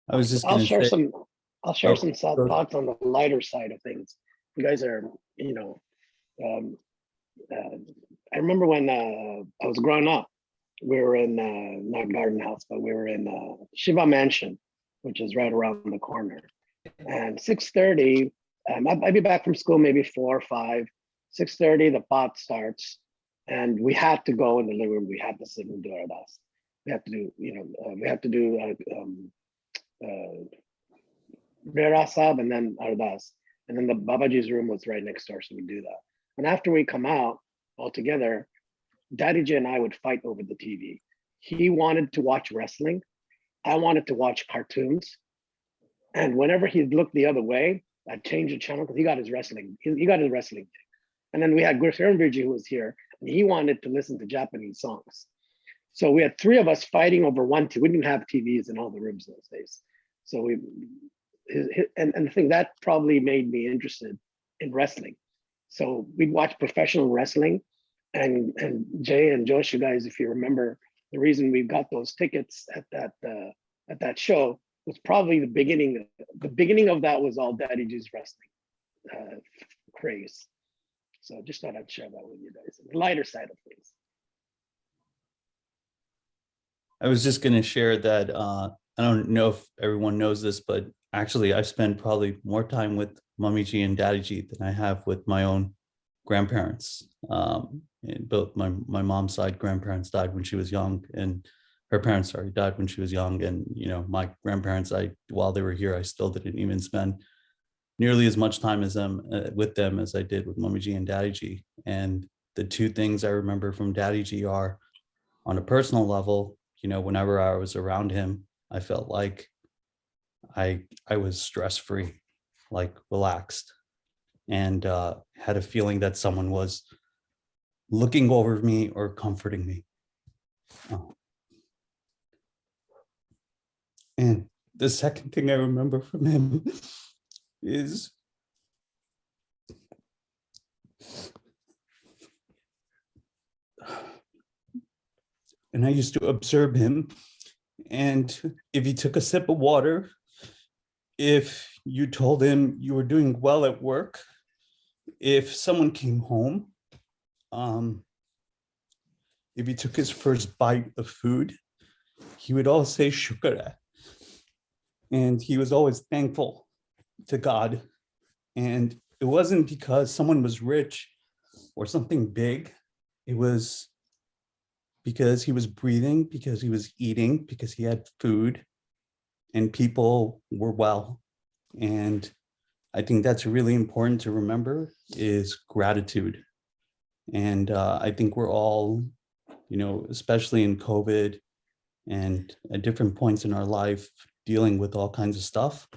I was just I'll going share to say, some. I'll share Oh, some sad go- thoughts on the lighter side of things. You guys are, I remember when I was growing up, we were in not Garden House, but we were in Shiva Mansion, which is right around the corner. And 6:30, I'd be back from school maybe 4 or 5. 6:30, the pot starts, and we had to go in the living room. We had to sit and do Ardas. We have to do, we have to do Vera Sab and then Ardas. And then the Babaji's room was right next door, so we do that. And after we come out all together, Daddyji and I would fight over the TV. He wanted to watch wrestling. I wanted to watch cartoons. And whenever he'd look the other way, I'd change the channel because he got his wrestling. He got his wrestling thing. And then we had Gursaranvirji who was here, and he wanted to listen to Japanese songs. So we had 3 of us fighting over one TV. We didn't have TVs in all the rooms those days. So and the thing that probably made me interested in wrestling. So we'd watch professional wrestling, and Jay and Josh, you guys, if you remember, the reason we got those tickets at that show was probably the beginning. The beginning of that was all Daddyji's wrestling craze. So just thought I'd share that with you guys. The lighter side of things. I was just going to share that I don't know if everyone knows this, but actually I've spent probably more time with Mamiji and Daddyji than I have with my own grandparents. And both my mom's side grandparents died when she was young, and her parents died when she was young. And my grandparents, while they were here, I still didn't even spend nearly as much time as with them as I did with Mamiji and Daddyji. And the 2 things I remember from Daddyji are, on a personal level, whenever I was around him, I felt like I was stress-free, like relaxed, and had a feeling that someone was looking over me or comforting me. And the second thing I remember from him is and I used to observe him, and if he took a sip of water, if you told him you were doing well at work, if someone came home, if he took his first bite of food, he would always say shukra. And he was always thankful to God. And it wasn't because someone was rich or something big. It was because he was breathing, because he was eating, because he had food, and people were well. And I think that's really important to remember, is gratitude. And I think we're all, especially in COVID and at different points in our life, dealing with all kinds of stuff.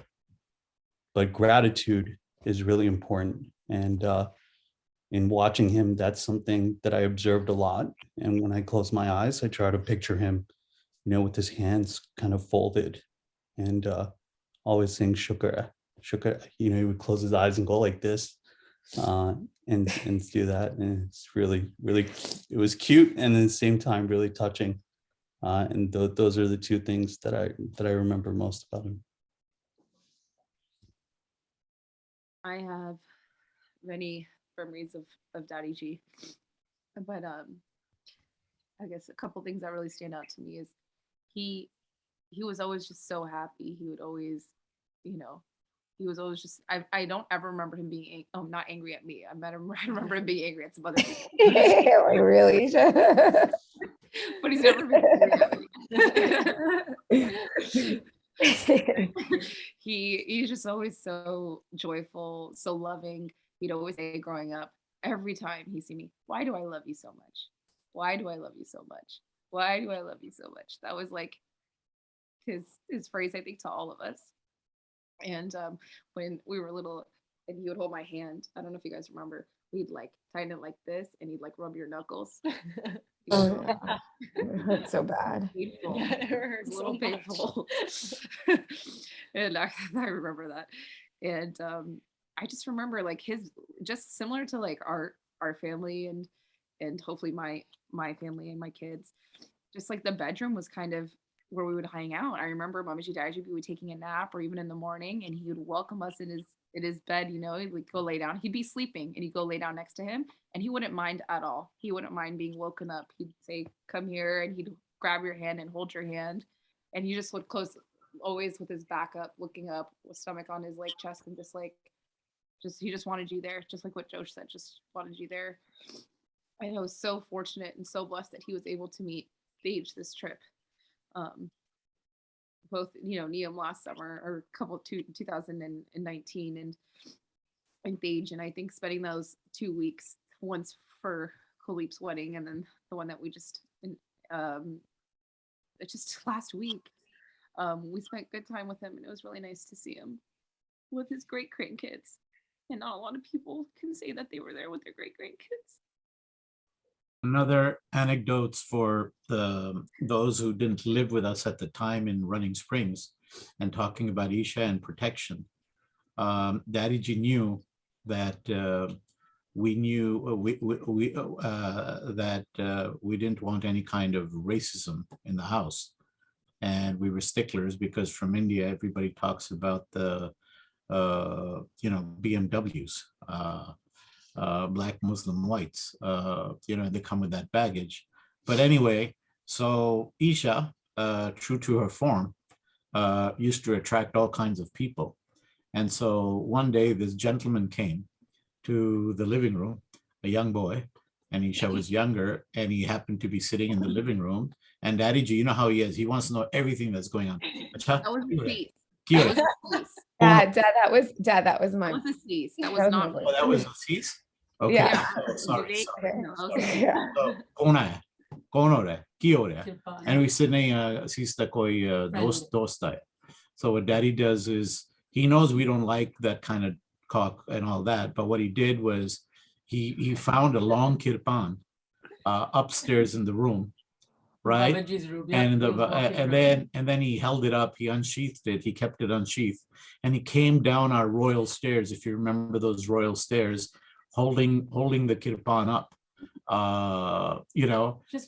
but gratitude is really important. And in watching him, that's something that I observed a lot. And when I close my eyes, I try to picture him, with his hands kind of folded and always saying shukra, shukra. He would close his eyes and go like this and do that. And it's really, really, it was cute and at the same time really touching. And those are the two things that I remember most about him. I have many memories of Daddyji, but I guess a couple things that really stand out to me is he was always just so happy. He would always, he was always just. I don't ever remember him being not angry at me. I remember him being angry at some other people. Like, really? But he's never been angry at me. He's just always so joyful, so loving. He'd always say growing up, every time he see me, why do I love you so much? Why do I love you so much? Why do I love you so much? That was like his phrase, I think, to all of us. And when we were little and he would hold my hand, I don't know if you guys remember, we'd like tighten it like this and he'd like rub your knuckles. Oh, yeah. It hurts so bad. Painful. Yeah, it hurts A little so painful. And I remember that. And I just remember like his, just similar to like our family and hopefully my family and my kids, just like the bedroom was kind of where we would hang out. I remember Mamaji Daddyji would be taking a nap or even in the morning and he would welcome us in his bed, he'd like go lay down. He'd be sleeping and he'd go lay down next to him and he wouldn't mind at all. He wouldn't mind being woken up. He'd say, come here, and he'd grab your hand and hold your hand. And he just would close, always with his back up, looking up, with stomach on his like chest, and he just wanted you there, just like what Josh said, just wanted you there. And I was so fortunate and so blessed that he was able to meet Paige this trip. Both, Neum last summer or 2019 and Paige, and I think spending those 2 weeks, once for Khulip's wedding and then the one that we just last week, we spent good time with him, and it was really nice to see him with his great grandkids. And not a lot of people can say that they were there with their great grandkids. Another anecdotes for those who didn't live with us at the time in Running Springs, and talking about Isha and protection. Daddyji knew that we didn't want any kind of racism in the house, and we were sticklers because from India everybody talks about the BMWs. Black Muslim whites, they come with that baggage. But anyway, so Isha, true to her form, used to attract all kinds of people. And so one day this gentleman came to the living room, a young boy, and Isha was younger, and he happened to be sitting in the living room. And Daddyji, you know how he is. He wants to know everything that's going on. That was the cease. Dad, that was my. That was a cease. That was not. Oh, that was a cease? Okay. Yeah. Oh, sorry. Yeah. And we sit in So what Daddy does is he knows we don't like that kind of cock and all that, but what he did was he found a long kirpan upstairs in the room, right? And then he held it up, he unsheathed it, he kept it unsheathed, and he came down our royal stairs, if you remember those royal stairs, holding the kirpan up,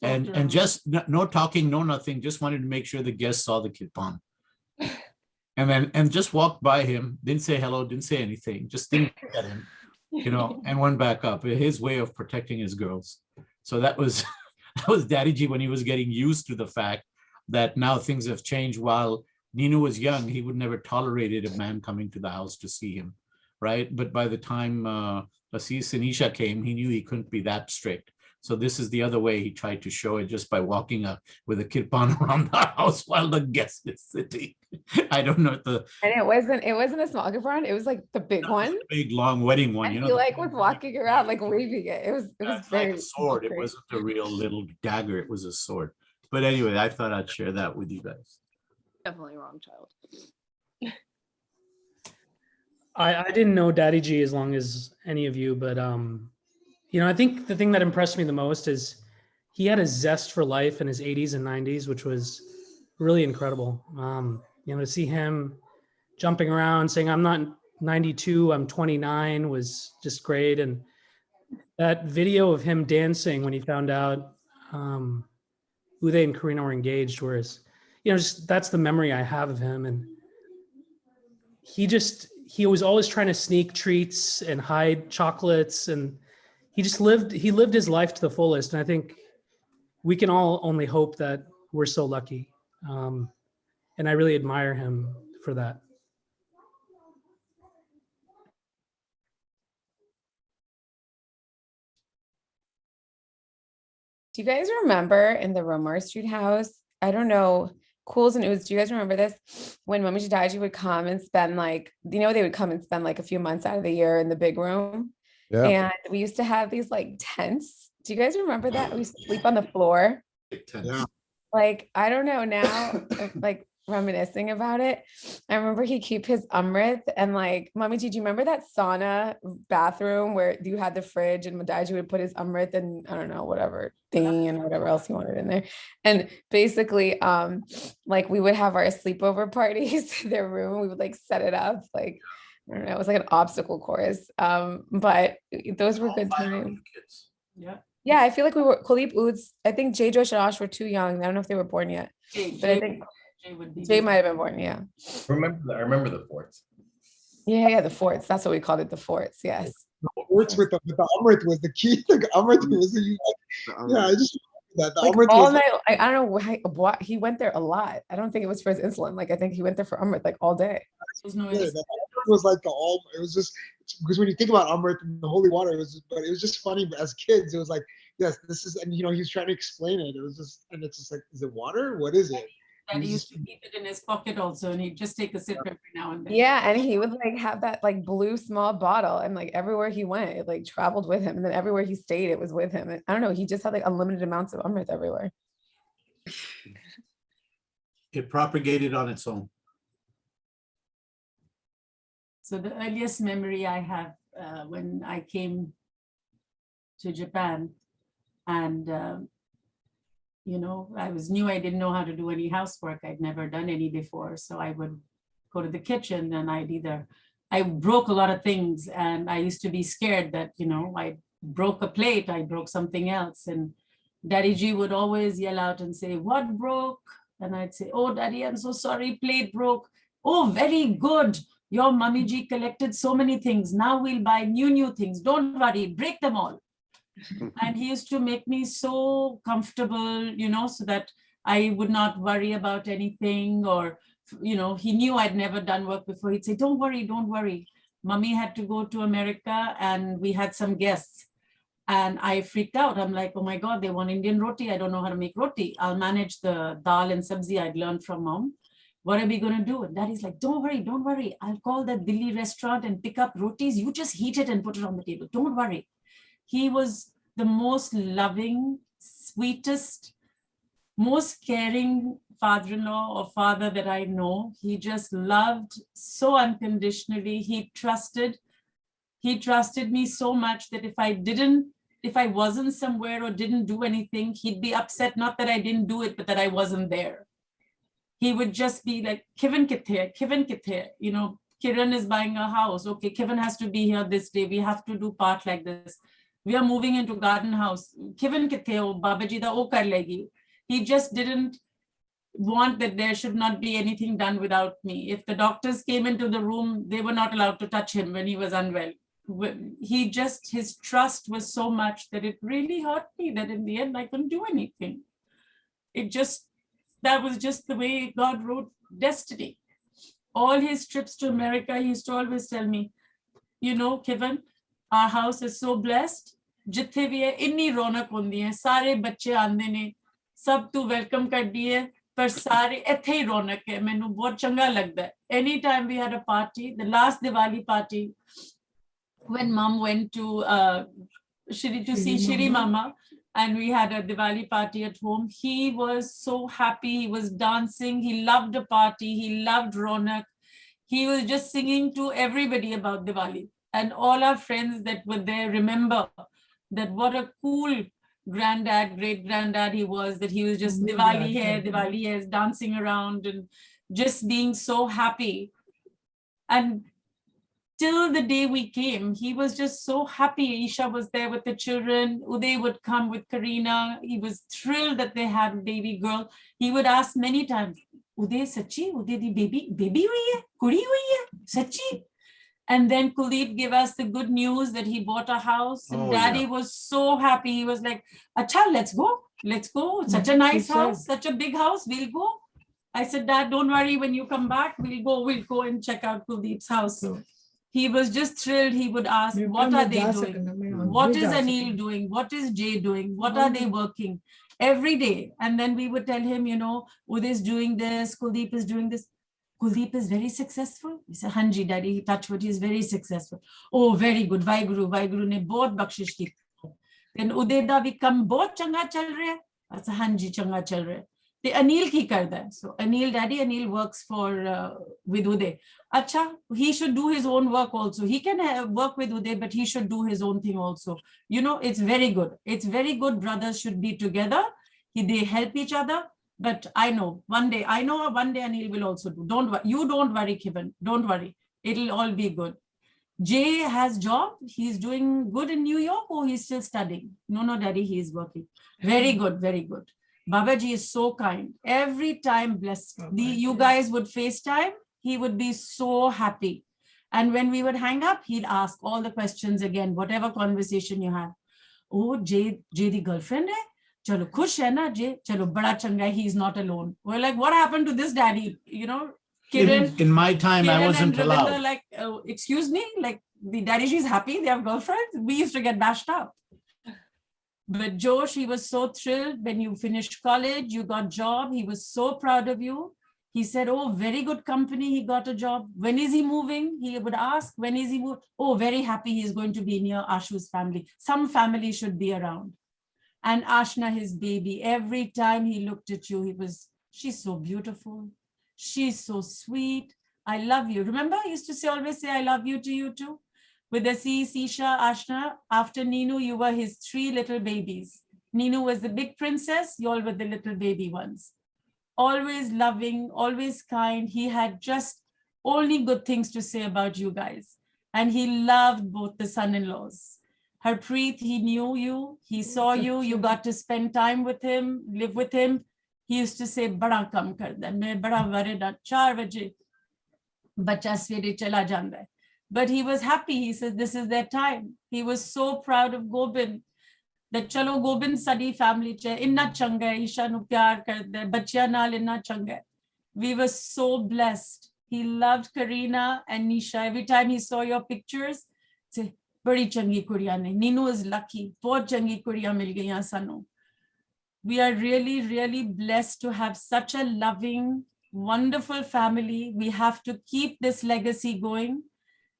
and just no talking, no nothing, just wanted to make sure the guests saw the kirpan. And just walked by him, didn't say hello, didn't say anything, just didn't look at him, and went back up. His way of protecting his girls. So that was Daddyji when he was getting used to the fact that now things have changed. While Ninu was young, he would never tolerated a man coming to the house to see him, right? But by the time Assis and Isha came, he knew he couldn't be that strict. So this is the other way he tried to show it, just by walking with a kirpan around the house while the guest is sitting. I don't know And it wasn't a small kirpan. It was like the big one, the big long wedding one. And he was walking around like waving it. It was very like a sword. It wasn't a real little dagger. It was a sword. But anyway, I thought I'd share that with you guys. Definitely wrong child. I didn't know Daddyji as long as any of you, but I think the thing that impressed me the most is he had a zest for life in his 80s and 90s, which was really incredible. To see him jumping around saying, I'm not 92, I'm 29 was just great. And that video of him dancing when he found out Uday and Karina were engaged was, that's the memory I have of him. And he was always trying to sneak treats and hide chocolates, and he lived his life to the fullest. And I think we can all only hope that we're so lucky. And I really admire him for that. Do you guys remember in the Romar Street house? I don't know, Cools and Oods, do you guys remember this? When Mummy Daddyji would come and spend they would come and spend a few months out of the year in the big room. Yeah. And we used to have these tents. Do you guys remember that? We used to sleep on the floor. Yeah. I don't know now, reminiscing about it. I remember he'd keep his Amrit and Mummy, did you remember that sauna bathroom where you had the fridge and Daddyji would put his Amrit and I don't know, whatever thing and whatever else he wanted in there. And basically, we would have our sleepover parties in their room. We would set it up. I don't know, it was like an obstacle course. But those were good times. Yeah. Yeah, I feel like we were Kulip Oods. I think Jay, Josh, and Ash were too young. I don't know if they were born yet. But I think Jay might have been born, yeah. I remember the forts. Yeah, the forts. That's what we called it, the forts, yes. The forts with the Amrit was the key. The Amrit was I just that the Amrit all was night. I don't know why he went there a lot. I don't think it was for his insulin. I think he went there for Amrit all day. the Amrit was it was just because when you think about Amrit and the holy water, it was just funny as kids. It was yes, this is, and he was trying to explain it. It was just, and it's just is it water? What is it? And he used to keep it in his pocket also, and he'd just take a sip every now and then. Yeah, and he would have that blue small bottle, and everywhere he went, it traveled with him, and then everywhere he stayed, it was with him. And I don't know, he just had unlimited amounts of Amrit everywhere. It propagated on its own. So the earliest memory I have when I came to Japan, and I was new. I didn't know how to do any housework. I'd never done any before. So I would go to the kitchen and I broke a lot of things, and I used to be scared that, I broke a plate, I broke something else. And Daddyji would always yell out and say, "What broke?" And I'd say, "Oh, Daddy, I'm so sorry, plate broke." "Oh, very good. Your Mummy ji collected so many things. Now we'll buy new things. Don't worry, break them all." And he used to make me so comfortable, so that I would not worry about anything, or, he knew I'd never done work before. He'd say, don't worry. Mummy had to go to America and we had some guests, and I freaked out. I'm like, oh my God, they want Indian roti. I don't know how to make roti. I'll manage the dal and sabzi I'd learned from Mom. What are we going to do? And Daddy's like, don't worry. I'll call the Delhi restaurant and pick up rotis. You just heat it and put it on the table. Don't worry. He was the most loving, sweetest, most caring father-in-law or father that I know. He just loved so unconditionally. He trusted me so much that if I wasn't somewhere or didn't do anything, he'd be upset, not that I didn't do it, but that I wasn't there. He would just be like, Kivan kithe, Kiran is buying a house. Okay, Kivan has to be here this day. We have to do part like this. We are moving into garden house. Kivan kithe ho, Babaji da o kar legi. He just didn't want that there should not be anything done without me. If the doctors came into the room, they were not allowed to touch him when he was unwell. His trust was so much that it really hurt me that in the end I couldn't do anything. That was just the way God wrote destiny. All his trips to America, he used to always tell me, Kivan, our house is so blessed. Jithe bhi hai, inni ronak hundi hai, sare bacche aande ne, sab tu welcome kar diye, par sare ithe hi ronak hai, mainu bahut changa lagda hai. Anytime we had a party, the last Diwali party, when Mom went to see Shri Mama, and we had a Diwali party at home, he was so happy. He was dancing. He loved a party. He loved Ronak. he was just singing to everybody about Diwali. And all our friends that were there remember that what a cool granddad, great granddad he was, that he was just Diwali hai, dancing around and just being so happy. And till the day we came, he was just so happy. Isha was there with the children. Uday would come with Karina. He was thrilled that they had a baby girl. He would ask many times, Uday, Sachi, Uday di baby hui hai? Kudi hui hai? Sachi? And then Kuldeep gave us the good news that he bought a house. And Daddy was so happy. He was like, Acha, let's go. Let's go. Such a nice house, such a big house. We'll go. I said, Dad, don't worry. When you come back, we'll go and check out Kuldeep's house. He was just thrilled. He would ask, what are they doing? What is Anil doing? What is Jay doing? What are they working? Every day. And then we would tell him, Uday is doing this, Kuldeep is doing this. Kuldeep is very successful. He said, Hanji, Daddy, touch wood, he is very successful. Oh, very good. Vaiguru ne bahut bakshish ki. Then Uday da vi kam bahut changa chal raha hai. I said, Hanji, changa chal raha hai. The Anil ki karda hai. So Anil works with Uday. Acha, he should do his own work also. He can work with Uday, but he should do his own thing also. It's very good. It's very good. Brothers should be together. They help each other. But I know one day Anil will also do. You don't worry, Kiban. Don't worry. It'll all be good. Jay has job. He's doing good in New York, or he's still studying? No, Daddy, he is working. Very good, very good. Babaji is so kind. Every time blessed. You guys would FaceTime. He would be so happy. And when we would hang up, he'd ask all the questions again, whatever conversation you have. Oh, Jay the girlfriend hai? Chalo, khush hai na Jay? Chalo, bada changa, he's not alone. We're like, what happened to this daddy? Kiran, in my time, Kiran I wasn't and Ravinder, allowed. like, excuse me, like the Daddyji is happy, they have girlfriends. We used to get bashed up. But Josh, he was so thrilled when you finished college, you got job. He was so proud of you. He said, oh, very good company. He got a job. When is he moving? He would ask, when is he moving? Oh, very happy he's going to be near Ashu's family. Some family should be around. And Ashna, his baby, every time he looked at you, she's so beautiful. She's so sweet. I love you. Remember, I used to always say, I love you to you too. With the Sisha, Ashna, after Ninu, you were his 3 little babies. Ninu was the big princess. You all were the little baby ones. Always loving, always kind. He had just only good things to say about you guys. And he loved both the son-in-laws. Harpreet, he knew you, he saw you, you got to spend time with him, live with him. He used to say, Bada kam karda, main bada vareda, 4 baje, bacha svere chala janda hai. But he was happy. He says, this is their time. He was so proud of Gobind. That chalo Gobind sadi family che, inna changa, Isha nu pyar karda, bachya naal inna changa. We were so blessed. He loved Karina and Nisha. Every time he saw your pictures, say, badi changi kuriya ne. Ninu is lucky. Bahut changi kuriya mil gayiyan sanu. We are really, really blessed to have such a loving, wonderful family. We have to keep this legacy going.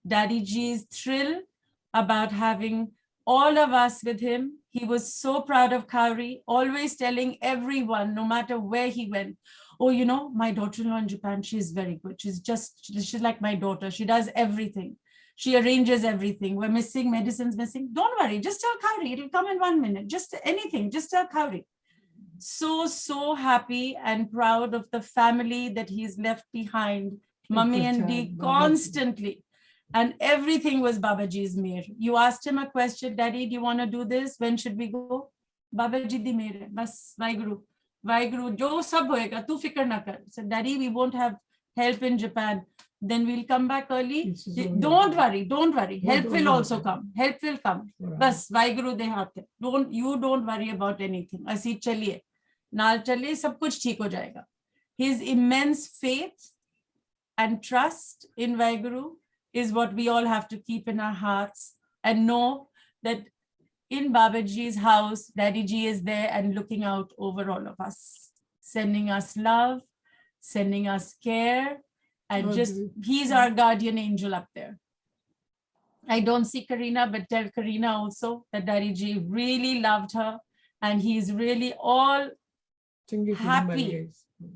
Daddyji is thrilled about having all of us with him. He was so proud of Kauri, always telling everyone, no matter where he went, oh, my daughter-in-law in Japan, she's very good. She's like my daughter. She does everything. She arranges everything. We're missing, medicine's missing. Don't worry, just tell Kauri. It'll come in 1 minute. Just anything, just tell Kauri. So happy and proud of the family that he's left behind. Mummy and Dee constantly. And everything was Babaji's mere. You asked him a question, Daddy, do you want to do this? When should we go? Babaji di mere. Bas, Vaiguru, jo sab hoega, tu fikr na kar. So, Daddy, we won't have help in Japan. Then we'll come back early. Don't worry. Help will also come. Help will come. Bas, Vaiguru de haath. You don't worry about anything. Asi chaliye. Naal chaliye, sab kuch theek ho jayega. His immense faith and trust in Vaiguru is what we all have to keep in our hearts and know that in Babaji's house, Daddyji is there and looking out over all of us, sending us love, sending us care, and he's our guardian angel up there. I don't see Karina, but tell Karina also that Daddyji really loved her and he's really all happy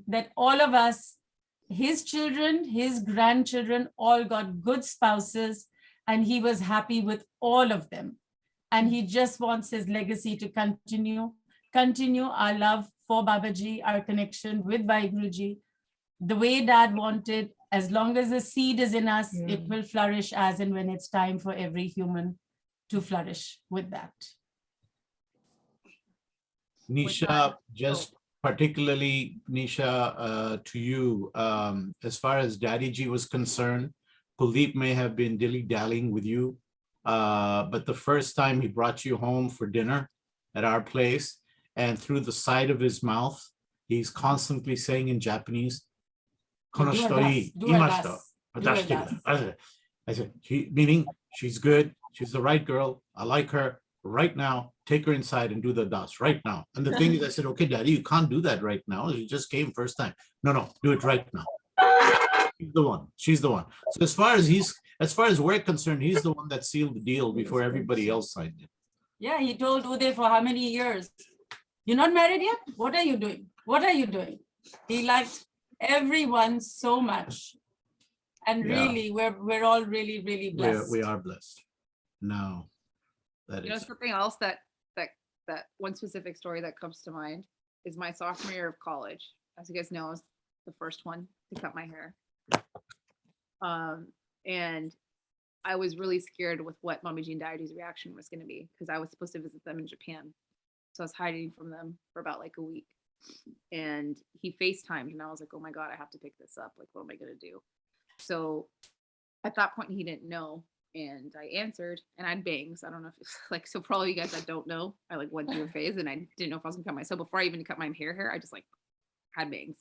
that all of us his children, his grandchildren all got good spouses, and he was happy with all of them. And he just wants his legacy to continue our love for Babaji, our connection with Vaheguruji, the way Dad wanted. As long as the seed is in us, it will flourish as and when it's time for every human to flourish with that. Nisha, just particularly, Nisha, to you, as far as Daddyji was concerned, Kuldeep may have been dilly-dallying with you, but the first time he brought you home for dinner at our place, and through the side of his mouth, he's constantly saying in Japanese, "Konoshito imashita." I said, meaning she's good, she's the right girl, I like her right now, take her inside and do the das right now. And the thing is, I said, okay, Daddy, you can't do that right now. You just came first time. No, do it right now. She's the one. So as far as we're concerned, he's the one that sealed the deal before everybody else signed it. Yeah, he told Uday for how many years? You're not married yet? What are you doing? What are you doing? He liked everyone so much. And really, we're all really, really blessed. We are blessed. No, that is something else that one specific story that comes to mind is my sophomore year of college. As you guys know, I was the first one to cut my hair. And I was really scared with what Mommy Jean Daddyji's reaction was going to be, because I was supposed to visit them in Japan. So I was hiding from them for about like a week. And he FaceTimed, and I was like, oh my God, I have to pick this up. Like, what am I going to do? So at that point, he didn't know. And I answered, and I had bangs. I don't know if it's like, so for all you guys that don't know, I like went through a phase and I didn't know if I was gonna cut myself. Before I even cut my hair, I just like had bangs.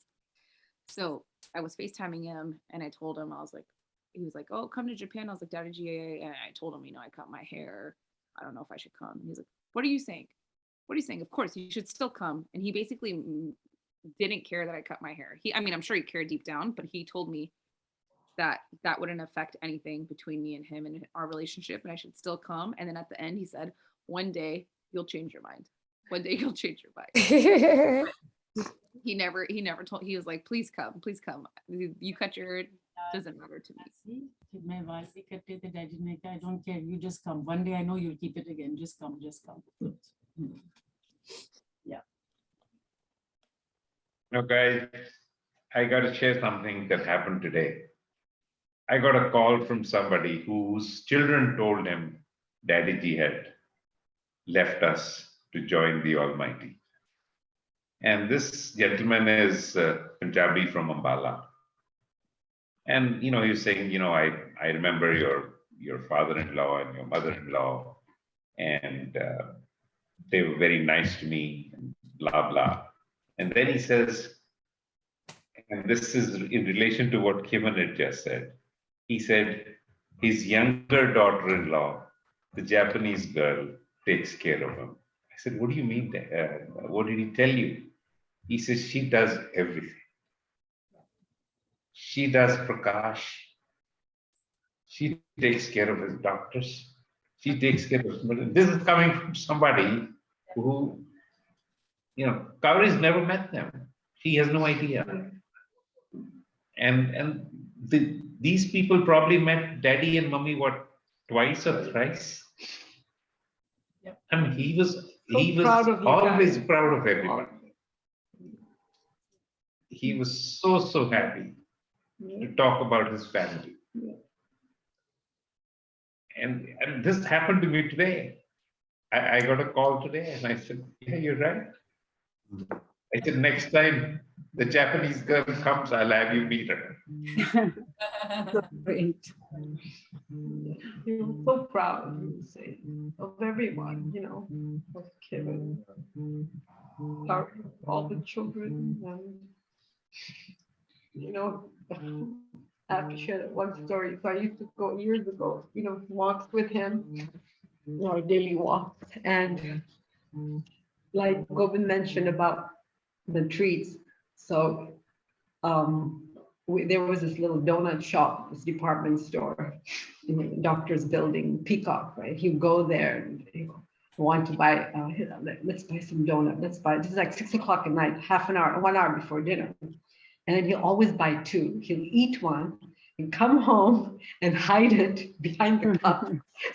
So I was FaceTiming him, and I told him, I was like, he was like, oh, come to Japan. I was like, Daddyji, and I told him, I cut my hair. I don't know if I should come. He's like, what are you saying? What are you saying? Of course, you should still come. And he basically didn't care that I cut my hair. I'm sure he cared deep down, but he told me that wouldn't affect anything between me and him and our relationship, and I should still come. And then at the end, he said, one day you'll change your mind. One day you'll change your mind. he never told, he was like, please come. You cut your hair, it doesn't matter to me. I don't care. You just come. One day I know you'll keep it again. Just come. Yeah. No, guys, I got to share something that happened today. I got a call from somebody whose children told him Daddyji had left us to join the Almighty. And this gentleman is Punjabi from Ambala. And, he was saying, I remember your father-in-law and your mother-in-law, and they were very nice to me, and blah, blah. And then he says, and this is in relation to what Kiman had just said, he said his younger daughter-in-law, the Japanese girl, takes care of him. I said, what do you mean? What did he tell you? He says, she does everything. She does Prakash. She takes care of his doctors. She takes care of, this is coming from somebody who, Kauri's never met them. She has no idea. And these people probably met Daddy and Mummy, twice or thrice? Yep. I mean, he was always proud of everyone. He was so happy to talk about his family. Yeah. And this happened to me today. I got a call today, and I said, yeah, you're right. I said, next time the Japanese girl comes, I'll have you meet her. Great. You're so proud of everyone, of Kevin, all the children, and I have to share that one story. So I used to go years ago, walks with him, our daily walks, and like Govind mentioned about the treats. So there was this little donut shop, this department store in the doctor's building, Peacock, right? He'd go there and want to buy, let's buy some donut. This is like 6 o'clock at night, 1 hour before dinner. And then he'll always buy two. He'll eat one and come home and hide it behind the cup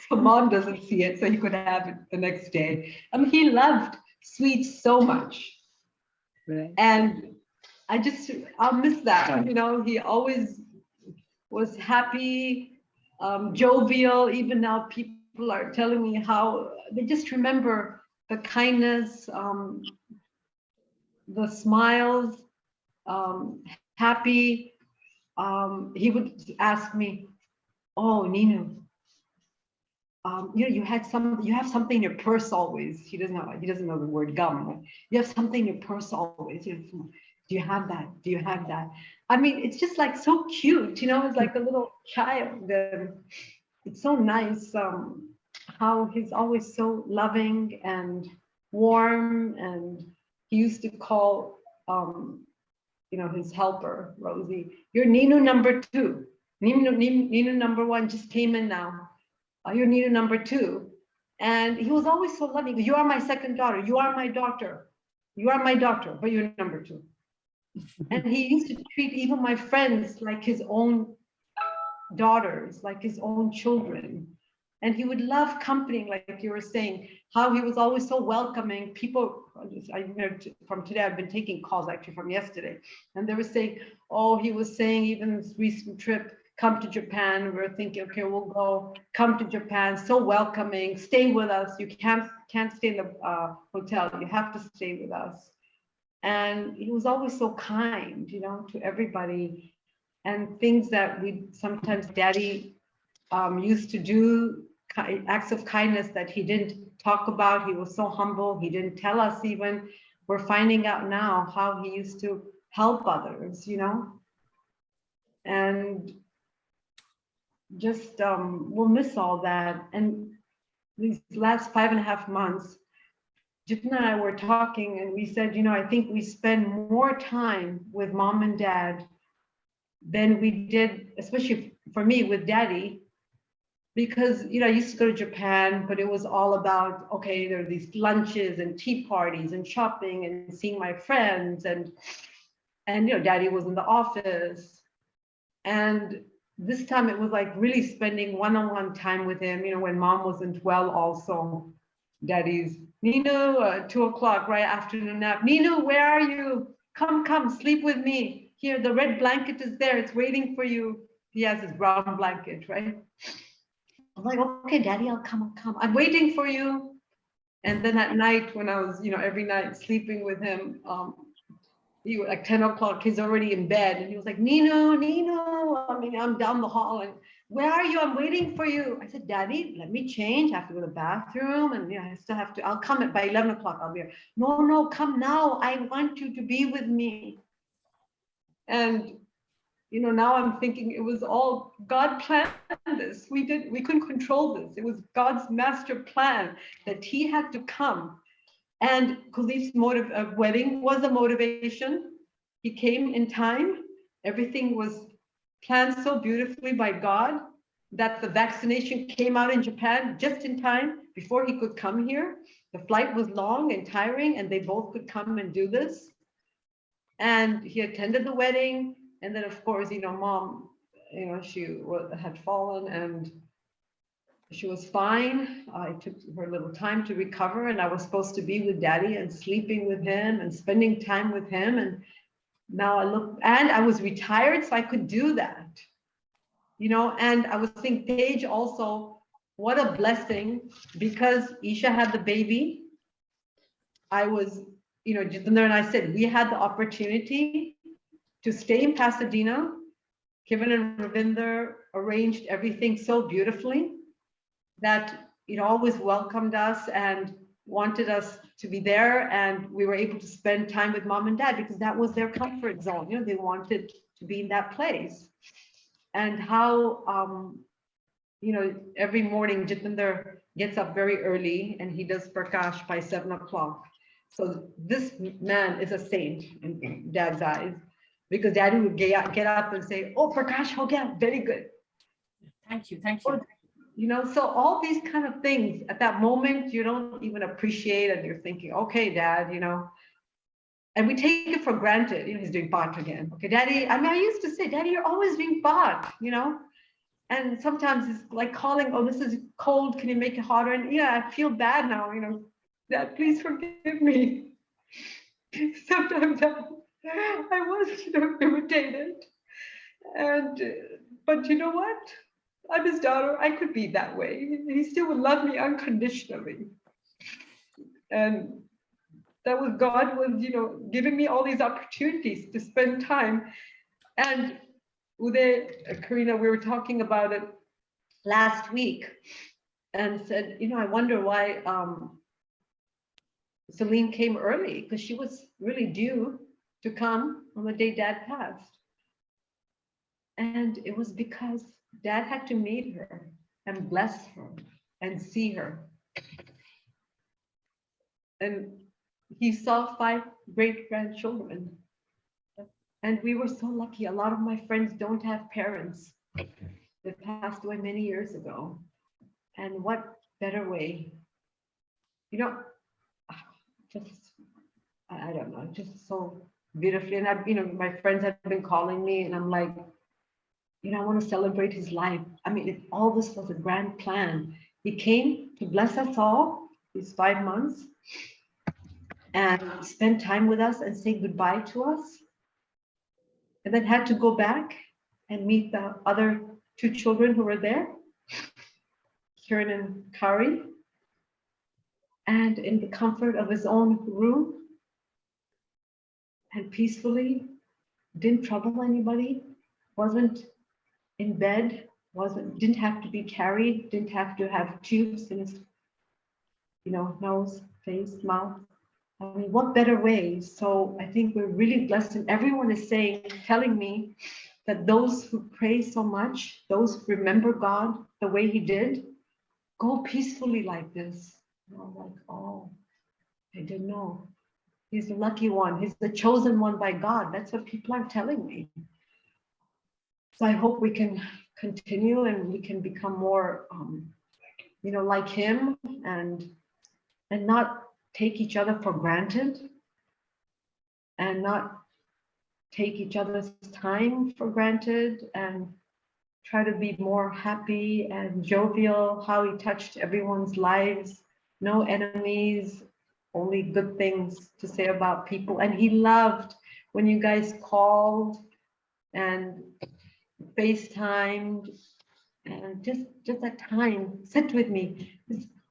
so mom doesn't see it, so he could have it the next day. I mean, he loved sweets so much. Right. And I'll miss that. You know, he always was happy, jovial. Even now, people are telling me how they just remember the kindness, the smiles, happy. He would ask me, "Oh, Ninu, you have something in your purse always." He doesn't know the word gum. You have something in your purse always. Do you have that? Do you have that? I mean, it's just like so cute, you know, it's like a little child. It's so nice how he's always so loving and warm. And he used to call, you know, his helper, Rosie, "You're Ninu number 2. Ninu number 1 just came in now. You're Ninu number 2. And he was always so loving. "You are my second daughter. You are my daughter. You are my daughter, but you're number 2. And he used to treat even my friends like his own daughters, like his own children. And he would love company, like you were saying, how he was always so welcoming. People, from today, I've been taking calls actually from yesterday, and they were saying, oh, he was saying even this recent trip, come to Japan. We were thinking, okay, we'll go, come to Japan, so welcoming, stay with us. You can't stay in the hotel, you have to stay with us. And he was always so kind, you know, to everybody. And things that we sometimes Daddy used to do, acts of kindness that he didn't talk about. He was so humble. He didn't tell us even. We're finding out now how he used to help others, you know. And just we'll miss all that. And these last 5.5 months, Jitin and I were talking, and we said, you know, I think we spend more time with mom and dad than we did, especially for me with Daddy, because, you know, I used to go to Japan, but it was all about, okay, there are these lunches and tea parties and shopping and seeing my friends, and you know, Daddy was in the office. And this time it was like really spending one-on-one time with him, you know, when mom wasn't well also. Daddy's, Ninu, 2 o'clock, right, afternoon nap. Ninu, where are you? Come, sleep with me. Here, the red blanket is there. It's waiting for you. He has his brown blanket, right? I'm like, okay, Daddy, I'll come. I'm waiting for you. And then at night, when I was, you know, every night sleeping with him, he was like 10 o'clock, he's already in bed. And he was like, Ninu, I mean, I'm down the hall. And where are you? I'm waiting for you. I said, Daddy, let me change. I have to go to the bathroom. And you know, I still have to, I'll come by 11 o'clock. I'll be here. No, come now. I want you to be with me. And, you know, now I'm thinking it was all God planned this. We couldn't control this. It was God's master plan that he had to come. And Kulif's wedding was a motivation. He came in time. Everything was planned so beautifully by God that the vaccination came out in Japan just in time before he could come here. The flight was long and tiring, and they both could come and do this. And he attended the wedding. And then, of course, you know, mom, you know, she had fallen and she was fine. It took her a little time to recover, and I was supposed to be with Daddy and sleeping with him and spending time with him. And now I look, and I was retired, so I could do that, you know. And I was thinking, Paige, also, what a blessing, because Isha had the baby. I was, you know, Jitendra and I said we had the opportunity to stay in Pasadena. Kevin and Ravinder arranged everything so beautifully that it always welcomed us and wanted us to be there, and we were able to spend time with mom and dad because that was their comfort zone. You know, they wanted to be in that place. And how, you know, every morning Jitendra gets up very early and he does Prakash by 7 o'clock. So this man is a saint in Dad's eyes, because Daddy would get up and say, oh, Prakash ho gaya, very good. Thank you. Or, you know, so all these kind of things at that moment, you don't even appreciate, and you're thinking, okay, Dad, you know. And we take it for granted. He's doing pot again. Okay, Daddy, I used to say, Daddy, you're always doing pot, And sometimes it's like calling, oh, this is cold. Can you make it hotter? And yeah, I feel bad now, Dad, please forgive me. Sometimes I was, irritated. But you know what? I'm his daughter. I could be that way. He still would love me unconditionally. And that was God was, giving me all these opportunities to spend time. And Uday, Karina, we were talking about it last week and said, I wonder why Celine came early, because she was really due to come on the day Dad passed. And it was because Dad had to meet her and bless her and see her. And he saw 5 great-grandchildren. And we were so lucky. A lot of my friends don't have parents. They passed away many years ago. And what better way? I don't know, just so beautifully. And my friends have been calling me and I'm like, I want to celebrate his life. All this was a grand plan. He came to bless us all these 5 months and spend time with us and say goodbye to us. And then had to go back and meet the other 2 children who were there, Kiran and Kari. And in the comfort of his own room and peacefully, didn't trouble anybody, wasn't in bed, didn't have to be carried, didn't have to have tubes in his, nose, face, mouth. What better way? So I think we're really blessed, and everyone is telling me that those who pray so much, those who remember God the way he did, go peacefully like this. And I'm like, oh, I didn't know. He's the lucky one. He's the chosen one by God. That's what people are telling me. So I hope we can continue and we can become more, like him and not take each other for granted and not take each other's time for granted and try to be more happy and jovial, how he touched everyone's lives, no enemies, only good things to say about people. And he loved when you guys called and FaceTimed and just that time, sit with me.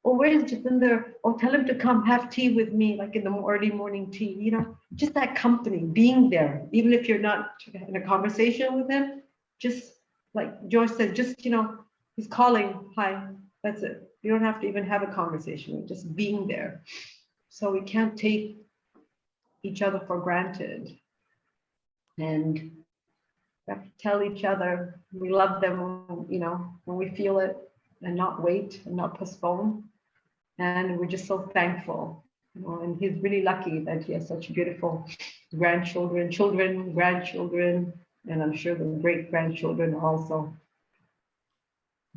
Where's Jatinder? Tell him to come have tea with me, like in the early morning tea, just that company, being there, even if you're not in a conversation with him, just like George said, just, he's calling, hi, that's it. You don't have to even have a conversation, just being there. So we can't take each other for granted. And we have to tell each other we love them, when we feel it, and not wait and not postpone. And we're just so thankful. And he's really lucky that he has such beautiful grandchildren, grandchildren, and I'm sure the great-grandchildren are also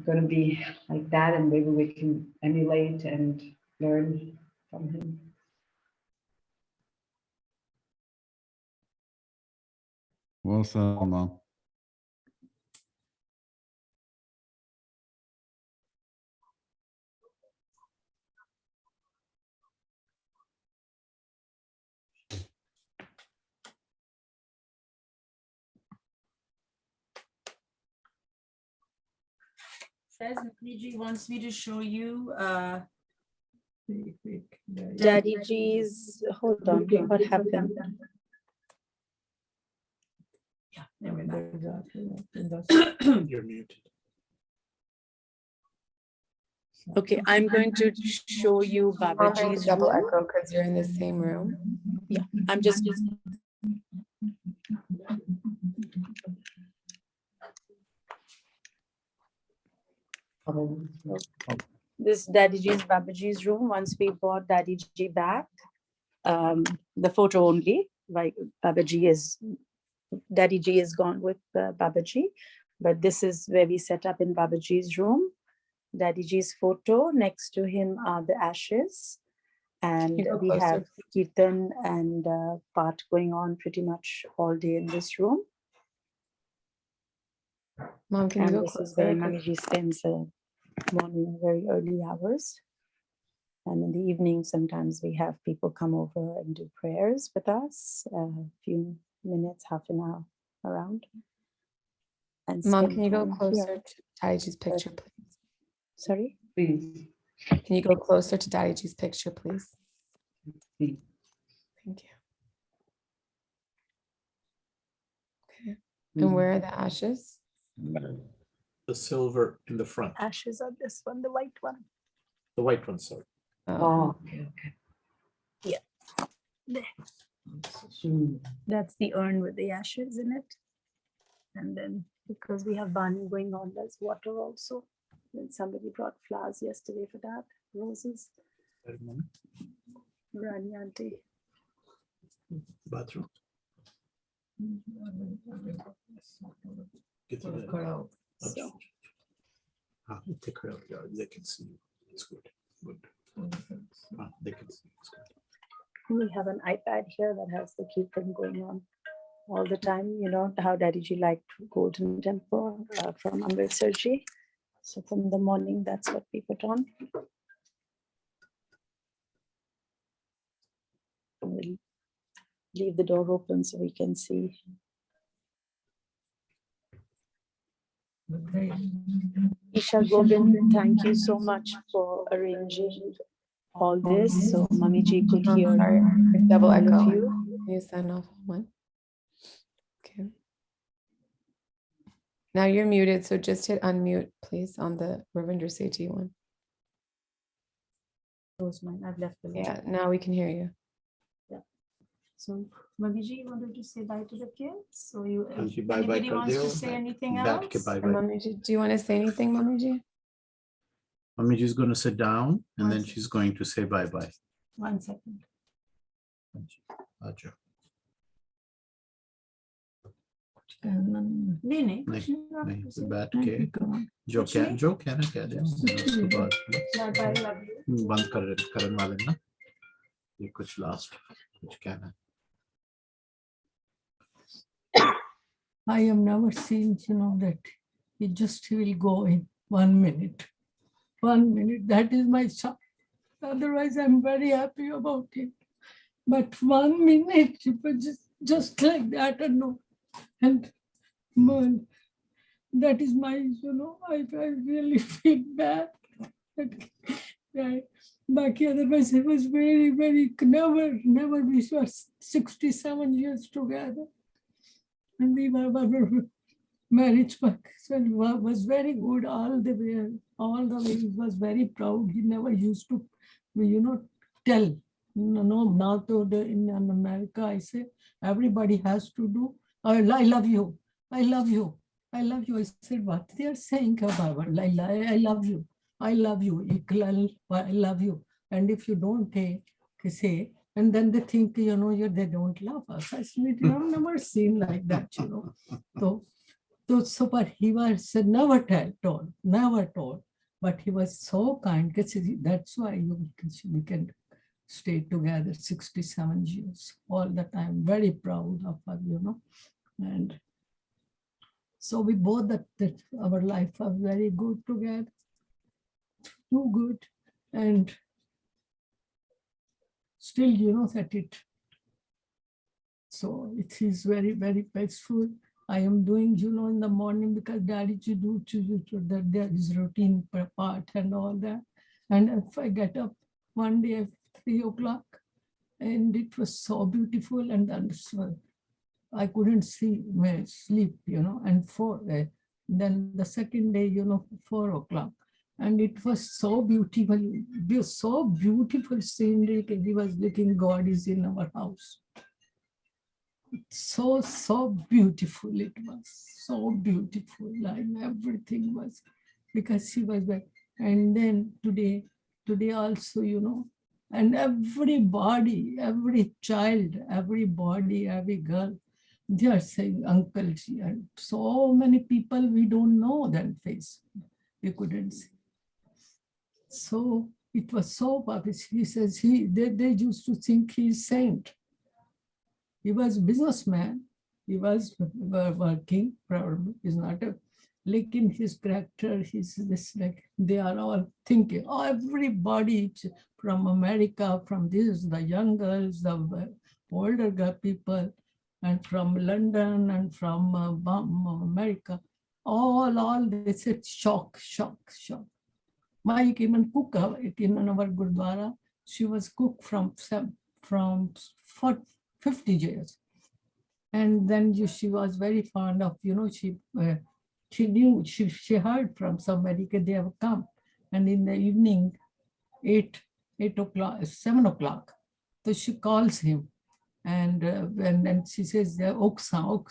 going to be like that, and maybe we can emulate and learn from him. Well said, Mom. Says Daddyji wants me to show you Daddyji's, hold on, what happened? Yeah, there we go. You're muted. Okay, I'm going to show you Babaji's double room. echo because you're in the same room. Yeah, I'm just. This Daddyji's Babaji's room. Once we bought Daddyji back, the photo only, like Daddyji is gone with Babaji, but this is where we set up in Babaji's room. Daddyji's photo, next to him are the ashes, And you go we have closer? Kirtan and Path going on pretty much all day in this room. Mom, can you And go this is closer? where Mamiji spends morning, very early hours. And in the evening, sometimes we have people come over and do prayers with us, a few minutes, half an hour around. And Mom, spend can you go time closer here. to Daddyji's picture, please? Sorry? Please. Can you go closer to Daddyji's picture, please? Thank you. Okay. And where are the ashes? The silver in the front, Ashes are this one, the white one. the white one, sorry. Oh, okay. Yeah. There. That's the urn with the ashes in it. And then because we have Bani going on, there's water also. Then somebody brought flowers yesterday for that, roses. Rani auntie. Bathroom. Get to the- So, Take her out, yeah, they can see you. It's good. Good. They can see. It's good. we have an iPad here that has the kirtan going on all the time. You know how Daddyji liked Golden Temple from Amritsarji. So from the morning, that's what we put on. We'll leave the door open so we can see. Isha Gobind, thank you so much for arranging all this so Mamiji could Oh, hear sorry, there's double all of echo. you. Can you sign off one? Okay. Now you're muted, so just hit unmute, please, on the Ravinder Sethi one. Close mine. I've left the Yeah, now we can hear you. Yeah. So Mamiji, you wanted to say bye to the kids? So you, Thank you, if bye-bye anybody kar wants to deo. say anything Back else? ke bye-bye. And Mamiji, do you want to say anything, Mamiji? Mamiji's going to sit down and then One she's going to say bye-bye. 1 second. Aja. नहीं नहीं नहीं नहीं कुछ बैठ नहीं, के जो कुछ क्या नहीं। जो कहना कह दे उसके बाद Bye bye, love you. बंद करने वाले ना ये कुछ लास्ट कुछ कहना I have never seen, that he will go in 1 minute. 1 minute, that is my son. Otherwise, I'm very happy about it. But 1 minute, it was just like that, and no. And man, that is my, I really feel bad. But otherwise, it was very, very, never, we were 67 years together. And we were marriage was very good all the way. He was very proud. He never used to, tell. No, now to in America, I say everybody has to do. I love you. I love you. I love you. I said, what they are saying about I love you. I love you. Iklal, I love you. And if you don't say, and then they think, they don't love us. I said, I've never seen like that, So, but he was never told, never told. But he was so kind. That's why we can stay together 67 years all the time. Very proud of her, And so we both that our life was very good together. Too good. And still, that it. So it is very, very peaceful. I am doing, in the morning because Daddyji do that there is routine part and all that. And if I get up one day at 3 o'clock, and it was so beautiful, and then I couldn't sleep, and then the second day, 4 o'clock. And it was so beautiful, scenery. He was looking, God is in our house. So beautiful it was, so beautiful, and everything was, because he was there. And then today also, and everybody, every child, everybody, every girl, they are saying Uncle Ji, and so many people we don't know that face, we couldn't see. So it was so public. He says they used to think he's saint. He was a businessman. He was working, probably. He's not a, like in his character, he's this like, they are all thinking, oh, everybody from America, from this, the young girls, the older people, and from London and from America, all they said shock. My even cook in our Gurdwara, she was cook from 50 years. And then she was very fond of, she knew, she heard from somebody that they have come. And in the evening, 8 o'clock, 7 o'clock, so she calls him. And then she says, Oksan,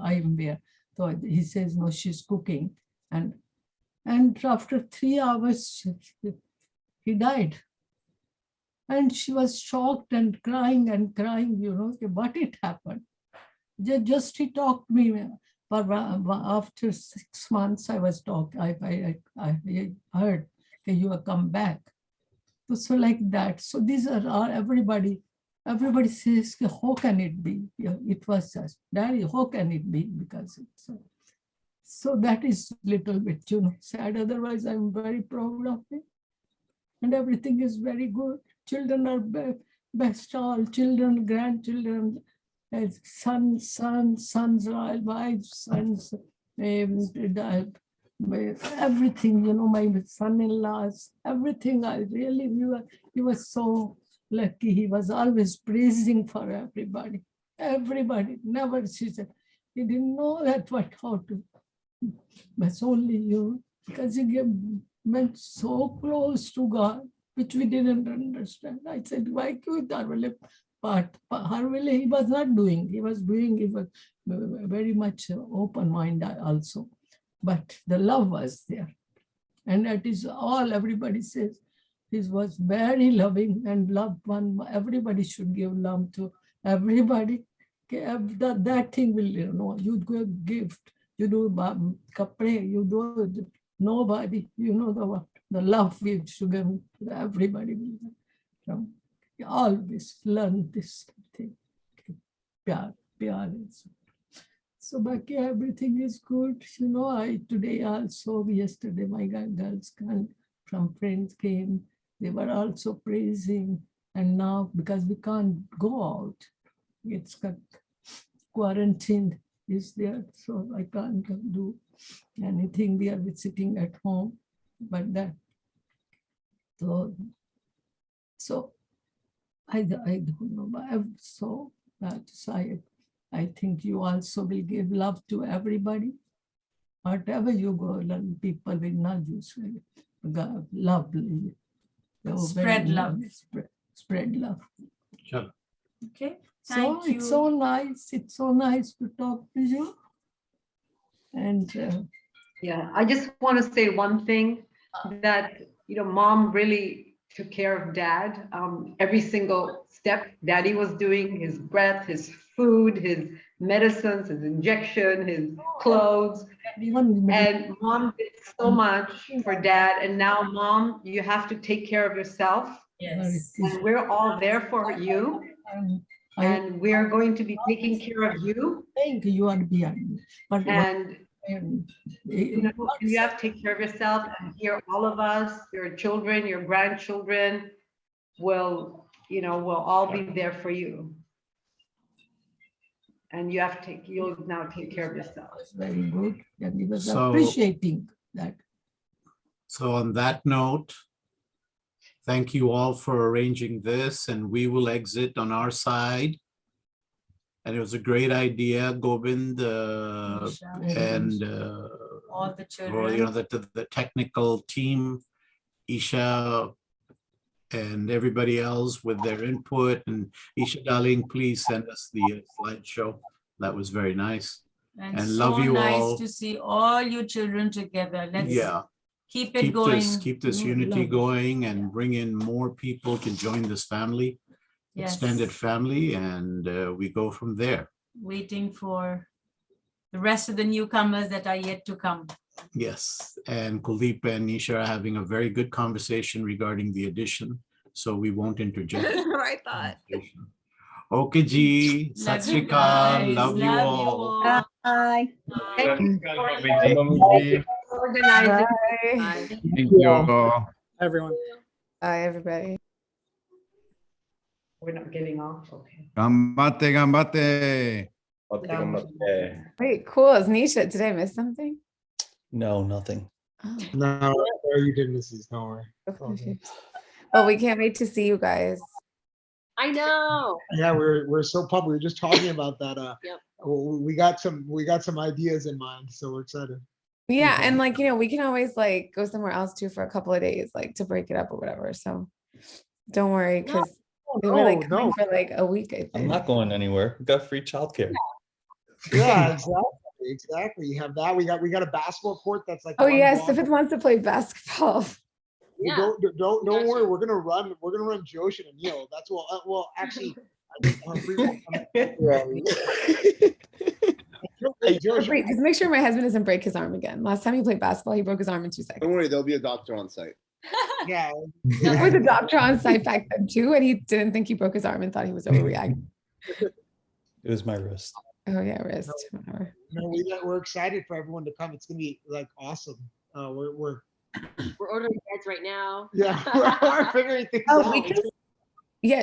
I am there. So he says, no, she's cooking. And after 3 hours, he died. And she was shocked and crying, what it happened. Just he talked to me, but after 6 months, I was talking, I heard that you have come back. So like that. So these are all, everybody says, how can it be? It was just, Daddy, how can it be? Because it's so that is little bit, sad. Otherwise, I'm very proud of it. And everything is very good. Children are best, all children, grandchildren, sons, royal wives, sons, everything, my son-in-laws, everything. He was so lucky. He was always praising for everybody. Everybody, never, she said, he didn't know how to, but only you, because he went so close to God, which we didn't understand. I said, why could Harville part? Harville, he was not doing, he was very much open mind also. But the love was there. And that is all everybody says. He was very loving and loved one. Everybody should give love to everybody. That thing will, you give gift, you do kapre, you do nobody, the love we should give to everybody. Always learn this thing. Pyar. So Baki, everything is good. Today also, yesterday, my girls from friends came. They were also praising. And now, because we can't go out, it's got quarantine is there. So I can't do anything. We are sitting at home. But that, so I don't know. So that's I think you also will give love to everybody. Whatever you go, people will not use love. Spread love. Spread love. Sure. Okay. So it's so nice. It's so nice to talk to you. And yeah, I just want to say one thing, that Mom really took care of Dad. Every single step Daddy was doing, his breath, his food, his medicines, his injection, his clothes. And Mom did so much for Dad. And now, Mom, you have to take care of yourself. Yes. And we're all there for you. And we're going to be taking care of you. Thank you, and you have to take care of yourself. And here, all of us, your children, your grandchildren, will all be there for you. And you'll now take care of yourself. Very good. And he was So- appreciating that. So on that note, thank you all for arranging this, and we will exit on our side. And it was a great idea, Gobind, and all the children. the technical team, Isha, and everybody else with their input. And Isha, darling, please send us the slideshow. That was very nice. And And so love you nice all. to see all you children together. Let's keep it going. Keep this unity going, and bring in more people to join this family, extended family, and we go from there. Waiting for the rest of the newcomers that are yet to come. Yes, and Kuldeep and Nisha are having a very good conversation regarding the addition, so we won't interject. I thought. Okay, Ji. Sat Sri Akal. Love you all. Bye. Sat Sri Akal, Bye, Mummy Mummy. Organizing. Bye. Thank you. Everyone. Bye, everybody. We're not getting off. Okay. Gambate, gambate. Wait, cool. Is Nisha, did I miss something? No, nothing. No, you didn't miss this. Don't worry. Okay. Well, we can't wait to see you guys. I know. Yeah, we're so pumped. We were just talking about that. Yep. We got some ideas in mind, so we're excited. Yeah, and like, we can always like go somewhere else too for a couple of days, like to break it up or whatever. So don't worry, because we were like coming for like a week, I think. I'm not going anywhere. We got free childcare. Yeah, exactly. You have that. We got a basketball court that's like. Oh one yes, block. if it wants to play basketball. Yeah. Don't worry. We're gonna run Josh and Neil. That's well actually. Just make sure my husband doesn't break his arm again. Last time he played basketball, he broke his arm in 2 seconds. Don't worry, there'll be a doctor on site. Yeah. There was a doctor on site back then too, and he didn't think he broke his arm and thought he was overreacting. It was my wrist. Oh yeah, wrist. Whatever. No, we're excited for everyone to come. It's gonna be like awesome. We're ordering beds right now. Yeah, we're figuring things Oh, out.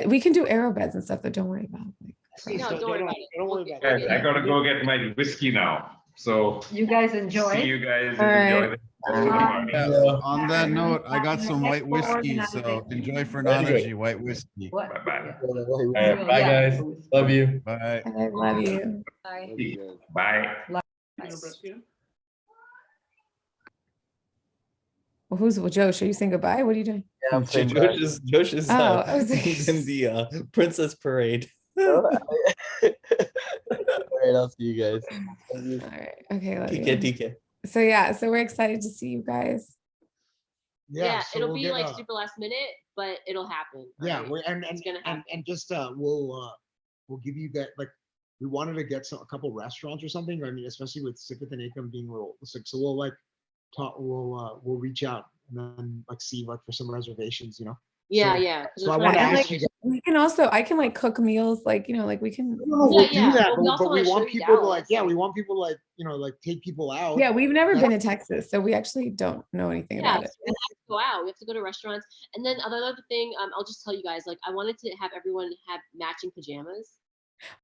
we can do arrow beds and stuff, but don't worry about it. No, don't worry about it. Don't worry about Guys, I gotta go get my whiskey now. So You guys enjoy. see you guys. All Enjoy right. the rest of the party. Yeah, on that note, I got some white whiskey, so enjoy for Nanaji, white whiskey. What? Bye bye. All right, bye, guys. Love you. Bye. I love you. Bye. Well, who's Josh? Are you saying goodbye? What are you doing? Yeah, I'm saying Josh is Oh, I was like- he's in the princess parade. All right, I'll see you guys. All right. Okay. Love DK, you. DK. So yeah, so we're excited to see you guys. Yeah, so it'll we'll be get, like super last minute, but it'll happen. Yeah, right? we're and It's gonna happen. just we'll give you that, like, we wanted to get a couple restaurants or something. I mean, especially with Sipith and Akam being a little sick, so we'll like talk. We'll reach out and then like see like for some reservations, Yeah, So- yeah. So I want to And, ask like, you. we can also, I can like cook meals, like like we can. No, we'll Yeah, do that, well, we also but we wanna want show you people to Dallas, like, we want people to like, like take people out. Yeah, we've never been to That's- Texas, so we actually don't know anything Yeah, about it. so we have to go out. We have to go to restaurants. And then another thing, I'll just tell you guys, like I wanted to have everyone have matching pajamas.